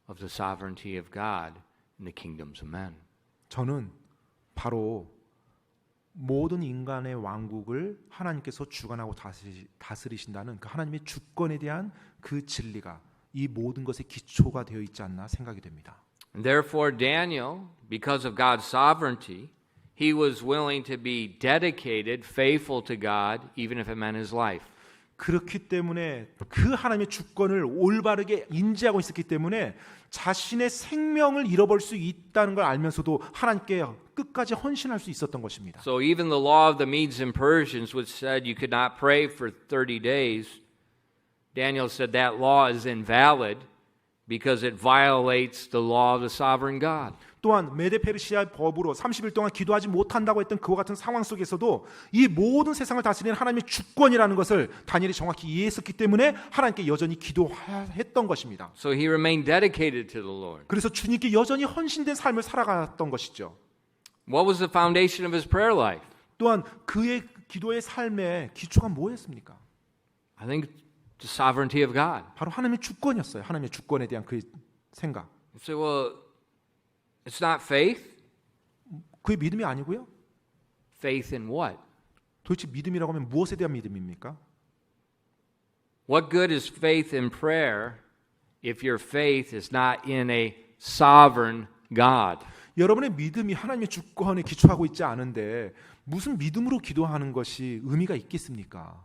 of the sovereignty of God in the kingdoms of men. 저는 바로 모든 인간의 왕국을 하나님께서 주관하고 다스리신다는 그 하나님의 주권에 대한 그 진리가 이 모든 것의 기초가 되어 있지 않나 생각이 됩니다. And therefore Daniel, because of God's sovereignty, he was willing to be dedicated, faithful to God, even if it meant his life. 그렇기 때문에 그 하나님의 주권을 올바르게 인지하고 있었기 때문에 자신의 생명을 잃어버릴 수 있다는 걸 알면서도 하나님께 끝까지 헌신할 수 있었던 것입니다. So even the law of the Medes and Persians, which said you could not pray for 30 days, Daniel said that law is invalid because it violates the law of the sovereign God. 또한 메데 페르시아 법으로 30일 동안 기도하지 못한다고 했던 그와 같은 상황 속에서도 이 모든 세상을 다스리는 하나님의 주권이라는 것을 다니엘이 정확히 이해했었기 때문에 하나님께 여전히 기도했던 것입니다. So he remained dedicated to the Lord. 그래서 주님께 여전히 헌신된 삶을 살아갔던 것이죠. What was the foundation of his prayer life? 또한 그의 기도의 삶의 기초가 뭐였습니까? I think the sovereignty of God. 바로 하나님의 주권이었어요. 하나님의 주권에 대한 그 생각. You say, well, it's not faith. 그의 믿음이 아니고요. Faith in what? 도대체 믿음이라고 하면 무엇에 대한 믿음입니까? What good is faith in prayer if your faith is not in a sovereign God? 여러분의 믿음이 하나님의 주권에 기초하고 있지 않은데 무슨 믿음으로 기도하는 것이 의미가 있겠습니까?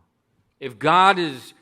If God is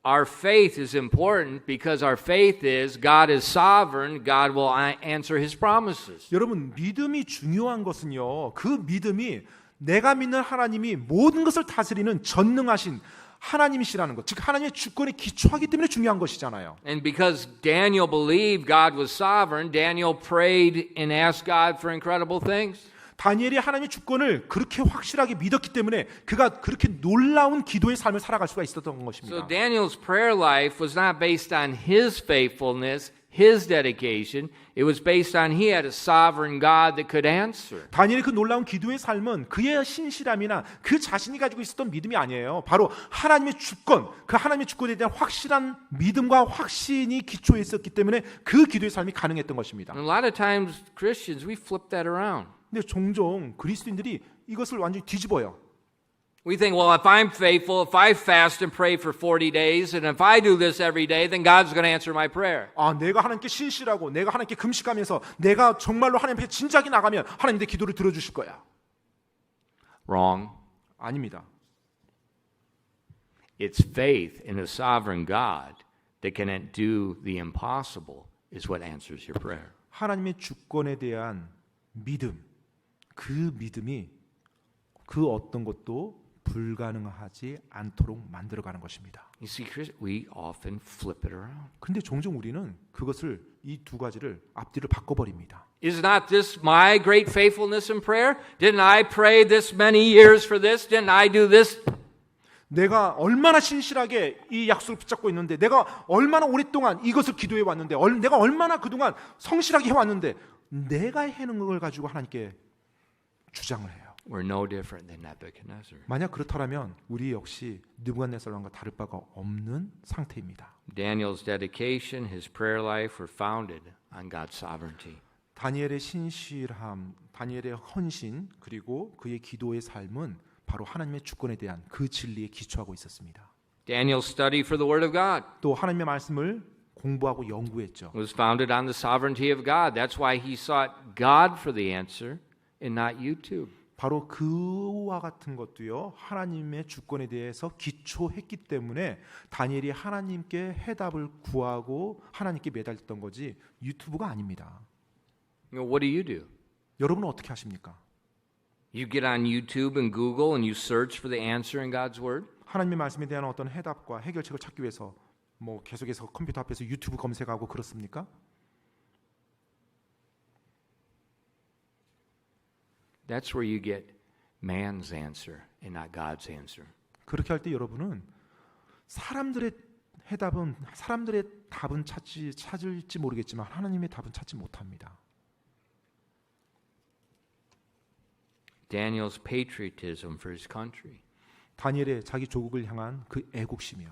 Our faith is important because our faith is God is sovereign, God will answer his promises. 여러분 믿음이 중요한 것은요. 그 믿음이 내가 믿는 하나님이 모든 것을 다스리는 전능하신 하나님이시라는 것, 즉 하나님의 주권에 기초하기 때문에 중요한 것이잖아요. And because Daniel believed God was sovereign, Daniel prayed and asked God for incredible things. 다니엘이 하나님의 주권을 그렇게 확실하게 믿었기 때문에 그가 그렇게 놀라운 기도의 삶을 살아갈 수가 있었던 것입니다. So Daniel's prayer life was not based on his faithfulness, his dedication. It was based on he had a sovereign God that could answer. 다니엘의 그 놀라운 기도의 삶은 그의 신실함이나 그 자신이 가지고 있었던 믿음이 아니에요. 바로 하나님의 주권, 그 하나님의 주권에 대한 확실한 믿음과 확신이 기초에 있었기 때문에 그 기도의 삶이 가능했던 것입니다. And a lot of times Christians, we flip that around. 근데 종종 그리스도인들이 이것을 완전히 뒤집어요. We think, well, if I'm faithful, if I fast and pray for 40 days, and if I do this every day, then God's going to answer my prayer. 내가 하나님께 신실하고 내가 하나님께 금식하면서 내가 정말로 하나님 앞에 진작에 나가면 하나님 내 기도를 들어주실 거야. Wrong. 아닙니다. It's faith in a sovereign God that can do the impossible is what answers your prayer. 하나님의 주권에 대한 믿음, 그 믿음이 그 어떤 것도 불가능하지 않도록 만들어가는 것입니다. You see, we often flip it around. 근데 종종 우리는 그것을 이 두 가지를 앞뒤를 바꿔버립니다. Is not this my great faithfulness in prayer? Didn't I pray this many years for this? Didn't I do this? 내가 얼마나 신실하게 이 약속을 붙잡고 있는데 내가 얼마나 오랫동안 이것을 기도해 왔는데 내가 얼마나 그동안 성실하게 해왔는데 내가 해놓은 걸 가지고 하나님께 주장을 해요. We're no different than Nebuchadnezzar. 만약 그렇다면 우리 역시 느부갓네살 왕과 다를 바가 없는 상태입니다. Daniel's dedication, his prayer life were founded on God's sovereignty. 다니엘의 신실함, 다니엘의 헌신 그리고 그의 기도의 삶은 바로 하나님의 주권에 대한 그 진리에 기초하고 있었습니다. Daniel's study for the Word of God 또 하나님의 말씀을 공부하고 연구했죠. was founded on the sovereignty of God. That's why he sought God for the answer and not YouTube. 바로 그와 같은 것도요. 하나님의 주권에 대해서 기초했기 때문에 다니엘이 하나님께 해답을 구하고 하나님께 매달렸던 거지 유튜브가 아닙니다. What do? 여러분은 어떻게 하십니까? You get on YouTube and Google and you search for the answer in God's Word? 하나님의 말씀에 대한 어떤 해답과 해결책을 찾기 위해서 뭐 계속해서 컴퓨터 앞에서 유튜브 검색하고 그렇습니까? That's where you get man's answer and not God's answer. 그렇게 할 때 여러분은 사람들의 답은 찾을지 모르겠지만 하나님의 답은 찾지 못합니다. Daniel's patriotism for his country 다니엘의 자기 조국을 향한 그 애국심이요.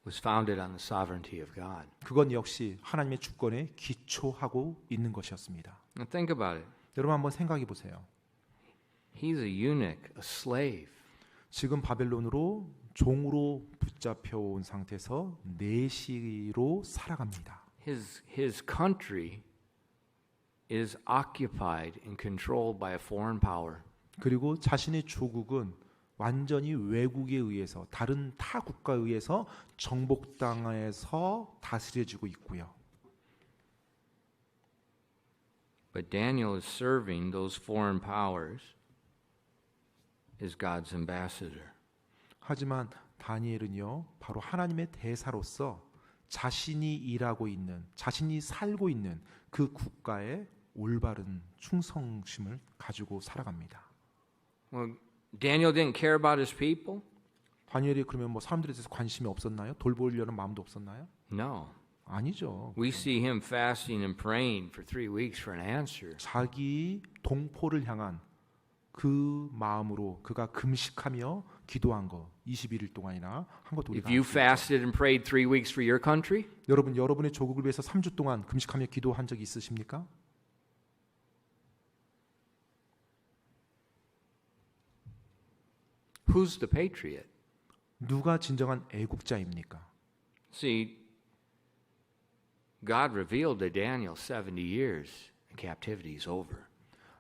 was founded on the sovereignty of God. 그건 역시 하나님의 주권에 기초하고 있는 것이었습니다. Now think about it. 여러분 한번 생각해 보세요. He's a eunuch, a slave. 지금 바벨론으로 종으로 붙잡혀 온 상태에서 내시로 살아갑니다. His country is occupied and controlled by a foreign power. 그리고 자신의 조국은 완전히 외국에 의해서 다른 타 국가에 의해서 정복당해서 다스려지고 있고요. But Daniel is serving those foreign powers as God's ambassador. 하지만 다니엘은요, 바로 하나님의 대사로서 자신이 일하고 있는, 자신이 살고 있는 그 국가의 올바른 충성심을 가지고 살아갑니다. Well, Daniel didn't care about his people? 다니엘이 그러면 뭐 사람들에 대해서 관심이 없었나요? 돌보려는 마음도 없었나요? No. 아니죠. We see him fasting and praying for 3 weeks for an answer. 자기 동포를 향한 그 마음으로 그가 금식하며 기도한 거 21일 동안이나 한 것도 우리가 If you 알수 있죠. fasted and prayed 3 weeks for your country, 여러분의 조국을 위해서 3주 동안 금식하며 기도한 적이 있으십니까? who's the patriot? 누가 진정한 애국자입니까? See, God revealed to Daniel 70 years and captivity is over.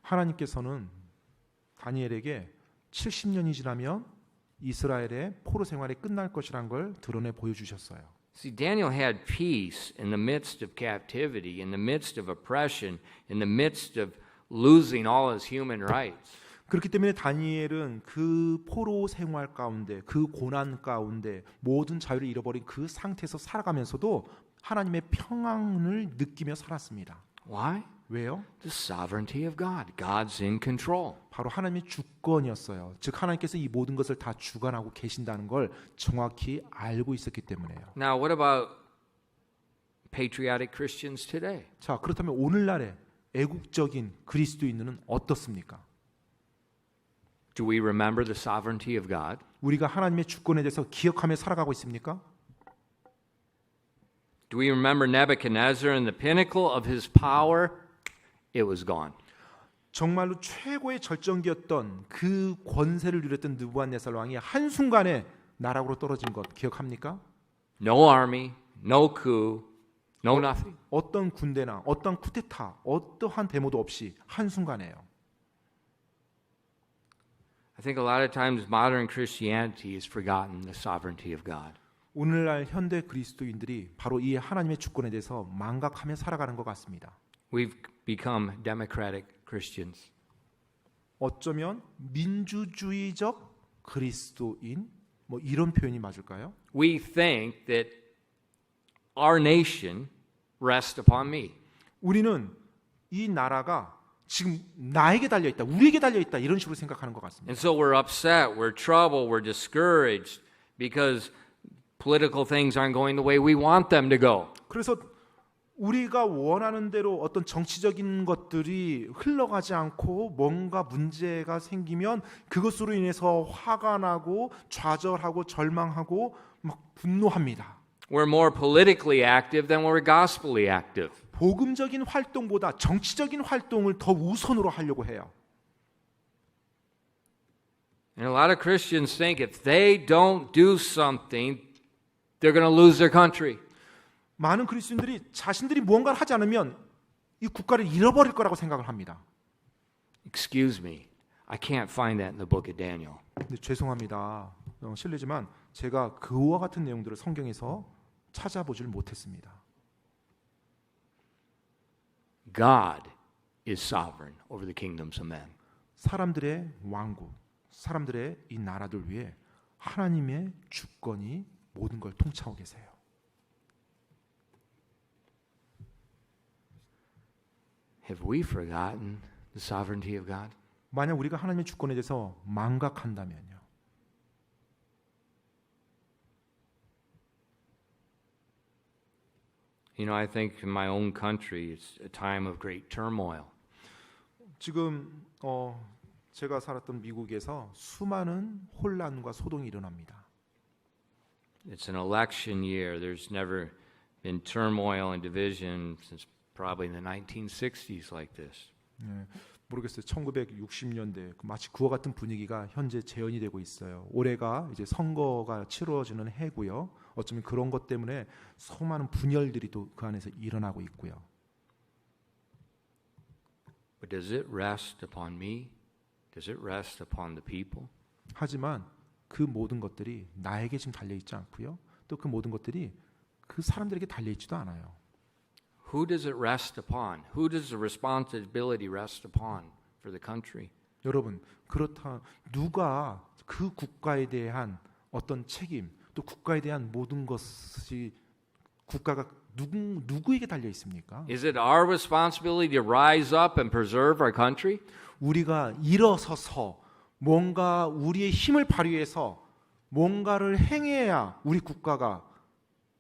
하나님께서는 다니엘에게 70년이 지나면 이스라엘의 포로 생활이 끝날 것이란 걸 드러내 보여주셨어요. See, Daniel had peace in the midst of captivity, in the midst of oppression, in the midst of losing all his human rights. 그렇기 때문에 다니엘은 그 포로 생활 가운데, 그 고난 가운데 모든 자유를 잃어버린 그 상태에서 살아가면서도 하나님의 평안을 느끼며 살았습니다. Why? 왜요? The sovereignty of God. God's in control. 바로 하나님의 주권이었어요. 즉 하나님께서 이 모든 것을 다 주관하고 계신다는 걸 정확히 알고 있었기 때문에요. Now, what about patriotic Christians today? 자, 그렇다면 오늘날의 애국적인 그리스도인은 어떻습니까? Do we remember the sovereignty of God? 우리가 하나님의 주권에 대해서 기억하며 살아가고 있습니까? Do we remember Nebuchadnezzar and the pinnacle of his power? It was gone. 정말로 최고의 절정기였던 그 권세를 누렸던 느부갓네살 왕이 한순간에 나락으로 떨어진 것 기억합니까? No army, no coup, no nothing. 어떤 군대나 어떤 쿠데타, 어떠한 데모도 없이 한순간에요. I think a lot of times modern Christianity has forgotten the sovereignty of God. 오늘날 현대 그리스도인들이 바로 이 하나님의 주권에 대해서 망각하며 살아가는 것 같습니다. We've become democratic Christians. 어쩌면 민주주의적 그리스도인 뭐 이런 표현이 맞을까요? We think that our nation rests upon me. 우리는 이 나라가 지금 나에게 달려 있다, 우리에게 달려 있다 이런 식으로 생각하는 것 같습니다. And so we're upset, we're troubled, we're discouraged because political things aren't going the way we want them to go. 그래서 우리가 원하는 대로 어떤 정치적인 것들이 흘러가지 않고 뭔가 문제가 생기면 그것으로 인해서 화가 나고 좌절하고 절망하고 막 분노합니다. We're more politically active than we're gospelly active. 복음적인 활동보다 정치적인 활동을 더 우선으로 하려고 해요. And a lot of Christians think if they don't do something, they're going to lose their country. 많은 그리스도인들이 자신들이 무언가를 하지 않으면 이 국가를 잃어버릴 거라고 생각을 합니다. Excuse me, I can't find that in the book of Daniel. 근데 죄송합니다. 실례지만 제가 그와 같은 내용들을 성경에서 찾아보질 못했습니다. God is sovereign over the kingdoms of men. 사람들의 왕국, 사람들의 이 나라들 위에 하나님의 주권이 모든 걸 통치하고 계세요. Have we forgotten the sovereignty of God? 만약 우리가 하나님의 주권에 대해서 망각한다면요. You know, I think in my own country it's a time of great turmoil. 지금 제가 살았던 미국에서 수많은 혼란과 소동이 일어납니다. It's an election year. There's never been turmoil and division since probably in the 1960s like this. 네, 모르겠어요. 1960년대 마치 그와 같은 분위기가 현재 재현이 되고 있어요. 올해가 이제 선거가 치러지는 해고요. 어쩌면 그런 것 때문에 수많은 분열들이 또 그 안에서 일어나고 있고요. But does it rest upon me? Does it rest upon the people? 하지만 그 모든 것들이 나에게 지금 달려 있지 않고요. 또 그 모든 것들이 그 사람들에게 달려 있지도 않아요. Who does it rest upon? Who does the responsibility rest upon for the country? 여러분, 그렇다 누가 그 국가에 대한 어떤 책임, 또 국가에 대한 모든 것이 국가가 누구에게 달려 있습니까? Is it our responsibility to rise up and preserve our country? 우리가 일어서서 뭔가 우리의 힘을 발휘해서 뭔가를 행해야 우리 국가가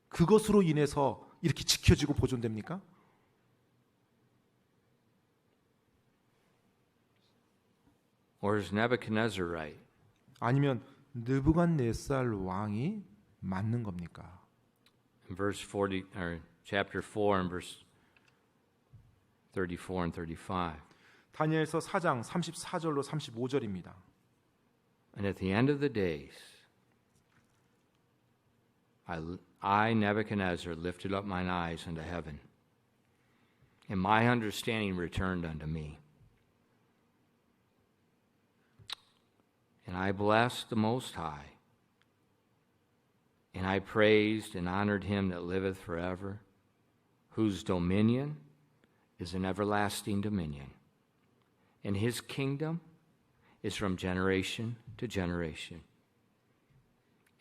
그것으로 인해서 이렇게 지켜지고 보존됩니까? Or is Nebuchadnezzar right? 아니면 느부갓네살 왕이 맞는 겁니까? In verse 40 or chapter 4 and verse 34 and 35. 다니엘서 4장 34절로 35절입니다. And at the end of the days, I Nebuchadnezzar lifted up mine eyes unto heaven, and my understanding returned unto me. And I blessed the Most High, and I praised and honored him that liveth forever, whose dominion is an everlasting dominion, and his kingdom is from generation to generation.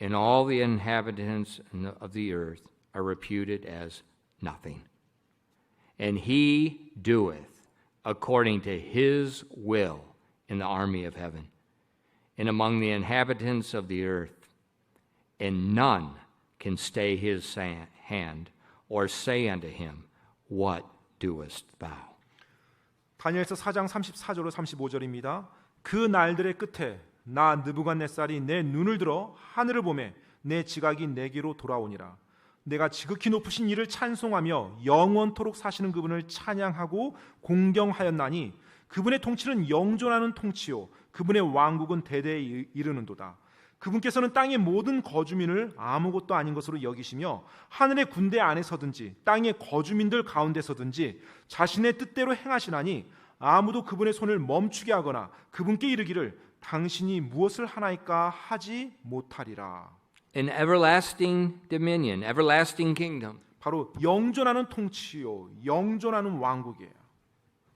And all the inhabitants of the earth are reputed as nothing. And he doeth according to his will in the army of heaven, and among the inhabitants of the earth, and none can stay his hand or say unto him, What doest thou? 다니엘서 4장 34절로 35절입니다. 그 날들의 끝에 나 느부갓네살이 내 눈을 들어 하늘을 보매 내 지각이 내게로 돌아오니라. 내가 지극히 높으신 이를 찬송하며 영원토록 사시는 그분을 찬양하고 공경하였나니 그분의 통치는 영존하는 통치요 그분의 왕국은 대대에 이르는도다. 그분께서는 땅의 모든 거주민을 아무것도 아닌 것으로 여기시며 하늘의 군대 안에서든지 땅의 거주민들 가운데서든지 자신의 뜻대로 행하시나니 아무도 그분의 손을 멈추게 하거나 그분께 이르기를 당신이 무엇을 하나이까 하지 못하리라. An everlasting dominion, everlasting kingdom. 바로 영존하는 통치요, 영존하는 왕국이에요.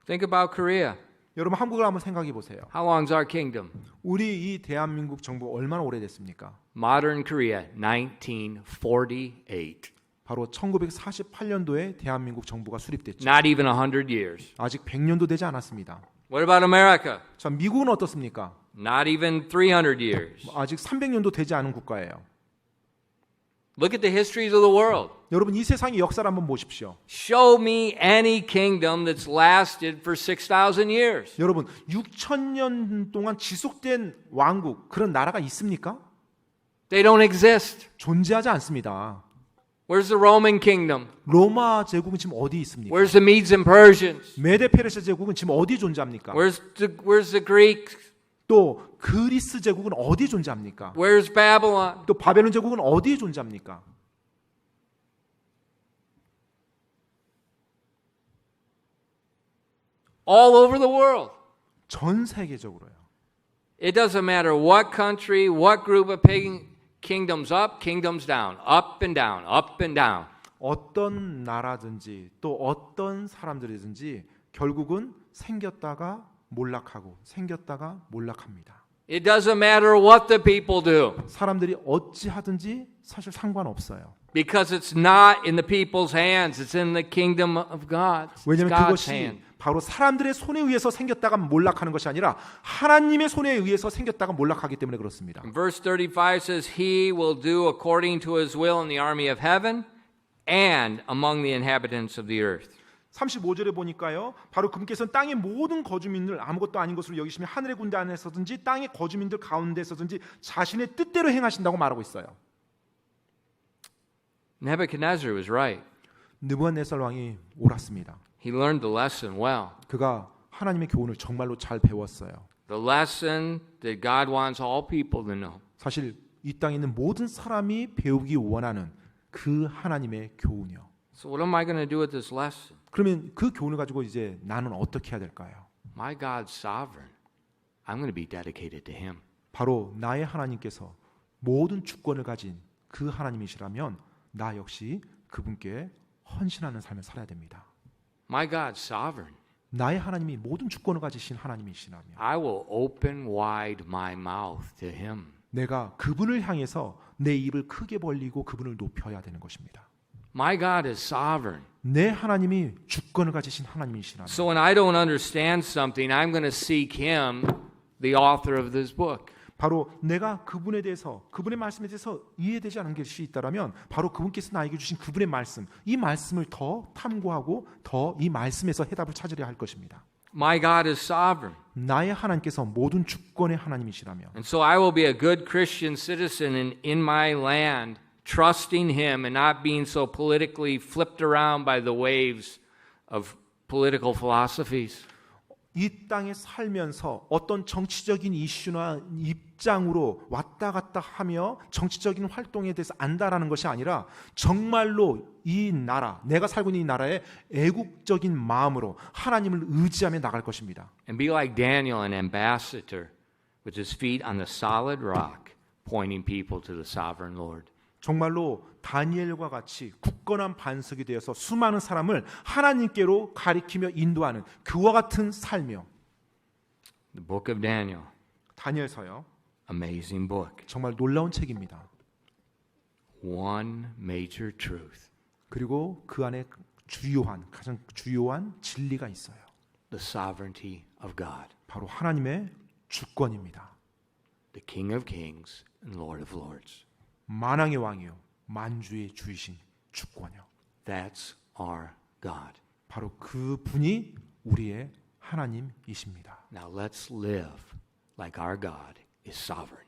Think about Korea. 여러분 한국을 한번 생각해 보세요. How long's our kingdom? 우리 이 대한민국 정부 얼마나 오래됐습니까? Modern Korea, 1948. 바로 1948년도에 대한민국 정부가 수립됐죠. Not even 100 years. 아직 100년도 되지 않았습니다. What about America? 자, 미국은 어떻습니까? Not even 300 years. 아직 300년도 되지 않은 국가예요. Look at the histories of the world. 여러분 이 세상의 역사를 한번 보십시오. Show me any kingdom that's lasted for 6,000 years. 여러분 6,000년 동안 지속된 왕국 그런 나라가 있습니까? They don't exist. 존재하지 않습니다. Where's the Roman kingdom? 로마 제국은 지금 어디 있습니까? Where's the Medes and Persians? 메데 페르시아 제국은 지금 어디 존재합니까? Where's the Greeks? 또 그리스 제국은 어디 존재합니까? Where's Babylon? 또 바벨론 제국은 어디에 존재합니까? All over the world. 전 세계적으로요. It doesn't matter what country, what group of kingdoms up, kingdoms down, up and down, up and down. 어떤 나라든지 또 어떤 사람들이든지 결국은 생겼다가 몰락하고 생겼다가 몰락합니다. It doesn't matter what the people do 사람들이 어찌하든지 사실 상관없어요. because it's not in the people's hands. It's in the kingdom of God. It's 왜냐하면 God's 그것이 hand. 바로 사람들의 손에 의해서 생겼다가 몰락하는 것이 아니라 하나님의 손에 의해서 생겼다가 몰락하기 때문에 그렇습니다. Verse 35 says, He will do according to His will in the army of heaven and among the inhabitants of the earth. 35절에 보니까요. 바로 그분께서는 땅의 모든 거주민들 아무것도 아닌 것으로 여기시며 하늘의 군대 안에서든지 땅의 거주민들 가운데서든지 자신의 뜻대로 행하신다고 말하고 있어요. Nebuchadnezzar was right. 느부갓네살 왕이 옳았습니다. He learned the lesson well. 그가 하나님의 교훈을 정말로 잘 배웠어요. The lesson that God wants all people to know. 사실 이 땅에 있는 모든 사람이 배우기 원하는 그 하나님의 교훈이요. So what am I going to do with this lesson? 그러면 그 교훈을 가지고 이제 나는 어떻게 해야 될까요? My God's sovereign. I'm going to be dedicated to Him. 바로 나의 하나님께서 모든 주권을 가진 그 하나님이시라면 나 역시 그분께 헌신하는 삶을 살아야 됩니다. My God's sovereign. 나의 하나님이 모든 주권을 가지신 하나님이시라면 I will open wide my mouth to Him. 내가 그분을 향해서 내 입을 크게 벌리고 그분을 높여야 되는 것입니다. My God is sovereign. 내 하나님이 주권을 가지신 하나님이시라면 So when I don't understand something, I'm going to seek Him, the author of this book. 바로 내가 그분에 대해서 그분의 말씀에 대해서 이해되지 않은 것이 있다라면 바로 그분께서 나에게 주신 그분의 말씀 이 말씀을 더 탐구하고 더 이 말씀에서 해답을 찾으려 할 것입니다. My God is sovereign. 나의 하나님께서 모든 주권의 하나님이시라면 And so I will be a good Christian citizen in my land, trusting Him and not being so politically flipped around by the waves of political philosophies. 이 땅에 살면서 어떤 정치적인 이슈나 입장으로 왔다 갔다 하며 정치적인 활동에 대해서 안다라는 것이 아니라 정말로 이 나라, 내가 살고 있는 이 나라의 애국적인 마음으로 하나님을 의지하며 나갈 것입니다. And be like Daniel, an ambassador with his feet on the solid rock, pointing people to the sovereign Lord. 정말로 다니엘과 같이 굳건한 반석이 되어서 수많은 사람을 하나님께로 가리키며 인도하는 그와 같은 삶이요. The book of Daniel, 다니엘서요. amazing book. 정말 놀라운 책입니다. One major truth. 그리고 그 안에 가장 주요한 진리가 있어요. The sovereignty of God, 바로 하나님의 주권입니다. the King of kings and Lord of lords. 만왕의 왕이요 만주의 주이신 주권이요. That's our God. 바로 그 분이 우리의 하나님이십니다. Now let's live like our God is sovereign.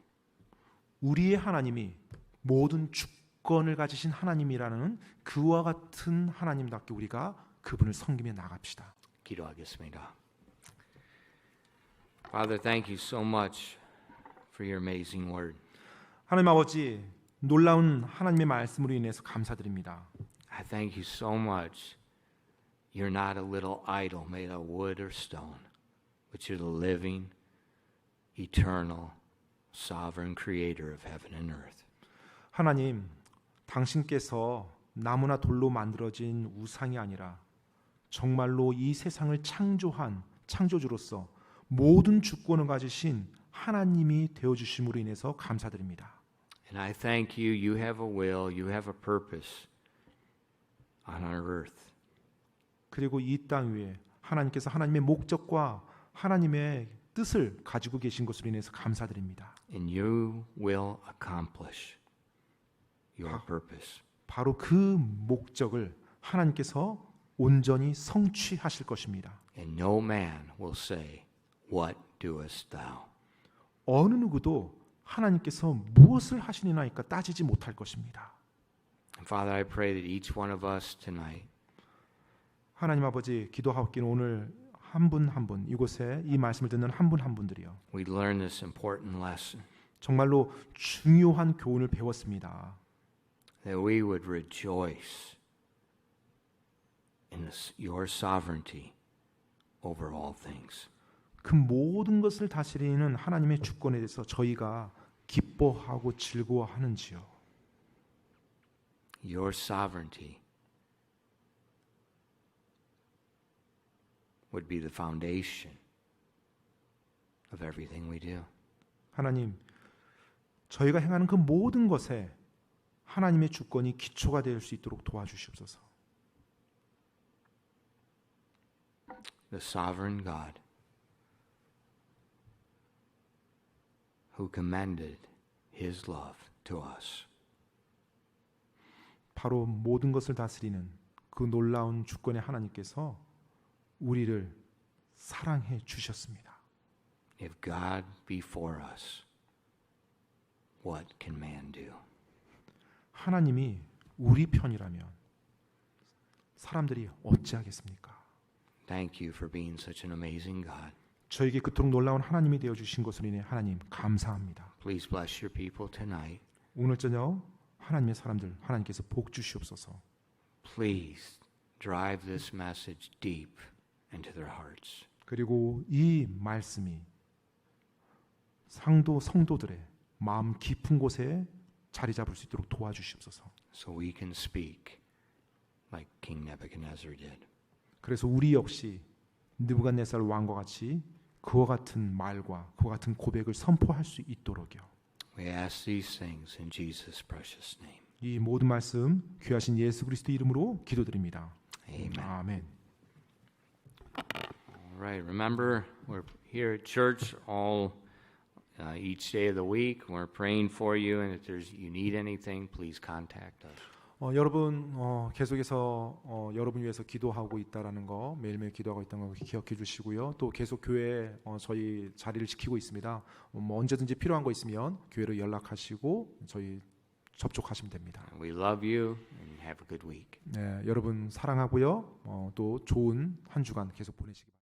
우리의 하나님이 모든 주권을 가지신 하나님이라는 그와 같은 하나님답게 우리가 그분을 섬기며 나갑시다. 기도하겠습니다. Father, thank you so much for your amazing word. 하나님 아버지 놀라운 하나님의 말씀으로 인해서 감사드립니다. I thank you so much. You're not a little idol made of wood or stone, but you're the living, eternal, sovereign creator of heaven and earth. 하나님, 당신께서 나무나 돌로 만들어진 우상이 아니라 정말로 이 세상을 창조한 창조주로서 모든 주권을 가지신 하나님이 되어주심으로 인해서 감사드립니다. And I thank you, you have a will, you have a purpose on our earth. 그리고 이 땅 위에 하나님께서 하나님의 목적과 하나님의 뜻을 가지고 계신 것으로 인해서 감사드립니다. And you will accomplish your purpose. 바로 그 목적을 하나님께서 온전히 성취하실 것입니다. And no man will say, What doest thou? 어느 누구도 하나님께서 무엇을 하시니나이까 따지지 못할 것입니다. And Father, I pray that each one of us tonight 하나님 아버지 기도하옵기는 오늘 한 분 한 분 이곳에 이 말씀을 듣는 한 분 한 분들이요. we learn this important lesson, 정말로 중요한 교훈을 배웠습니다. that we would rejoice in your sovereignty over all things. 그 모든 것을 다스리는 하나님의 주권에 대해서 저희가 기뻐하고 즐거워하는지요. Your sovereignty would be the foundation of everything we do. 하나님, 저희가 행하는 그 모든 것에 하나님의 주권이 기초가 될 수 있도록 도와주시옵소서. The sovereign God who commended his love to us. 바로 모든 것을 다스리는 그 놀라운 주권의 하나님께서 우리를 사랑해 주셨습니다. If God be for us, what can man do? 하나님이 우리 편이라면 사람들이 어찌하겠습니까? Thank you for being such an amazing God. 저에게 그토록 놀라운 하나님이 되어 주신 것으로 인해 하나님 감사합니다. Please bless your people tonight. 오늘 저녁 하나님의 사람들 하나님께서 복 주시옵소서. Please drive this message deep into their hearts. 그리고 이 말씀이 성도들의 마음 깊은 곳에 자리 잡을 수 있도록 도와주시옵소서. So we can speak like King Nebuchadnezzar did. 그래서 우리 역시 느부갓네살 왕과 같이 그와 같은 말과 그와 같은 고백을 선포할 수 있도록요. We ask these things in Jesus' precious name. 이 모든 말씀 귀하신 예수 그리스도 이름으로 기도드립니다. Amen. 아멘. All right. Remember, we're here at church each day of the week. We're praying for you, and if you need anything, please contact us. 여러분 계속해서 여러분 위해서 기도하고 있다라는 거 매일매일 기도하고 있다는 거 기억해 주시고요. 또 계속 교회에 저희 자리를 지키고 있습니다. 언제든지 필요한 거 있으면 교회로 연락하시고 저희 접촉하시면 됩니다. We love you and have a good week. 네, 여러분 사랑하고요. 또 좋은 한 주간 계속 보내시기 바랍니다.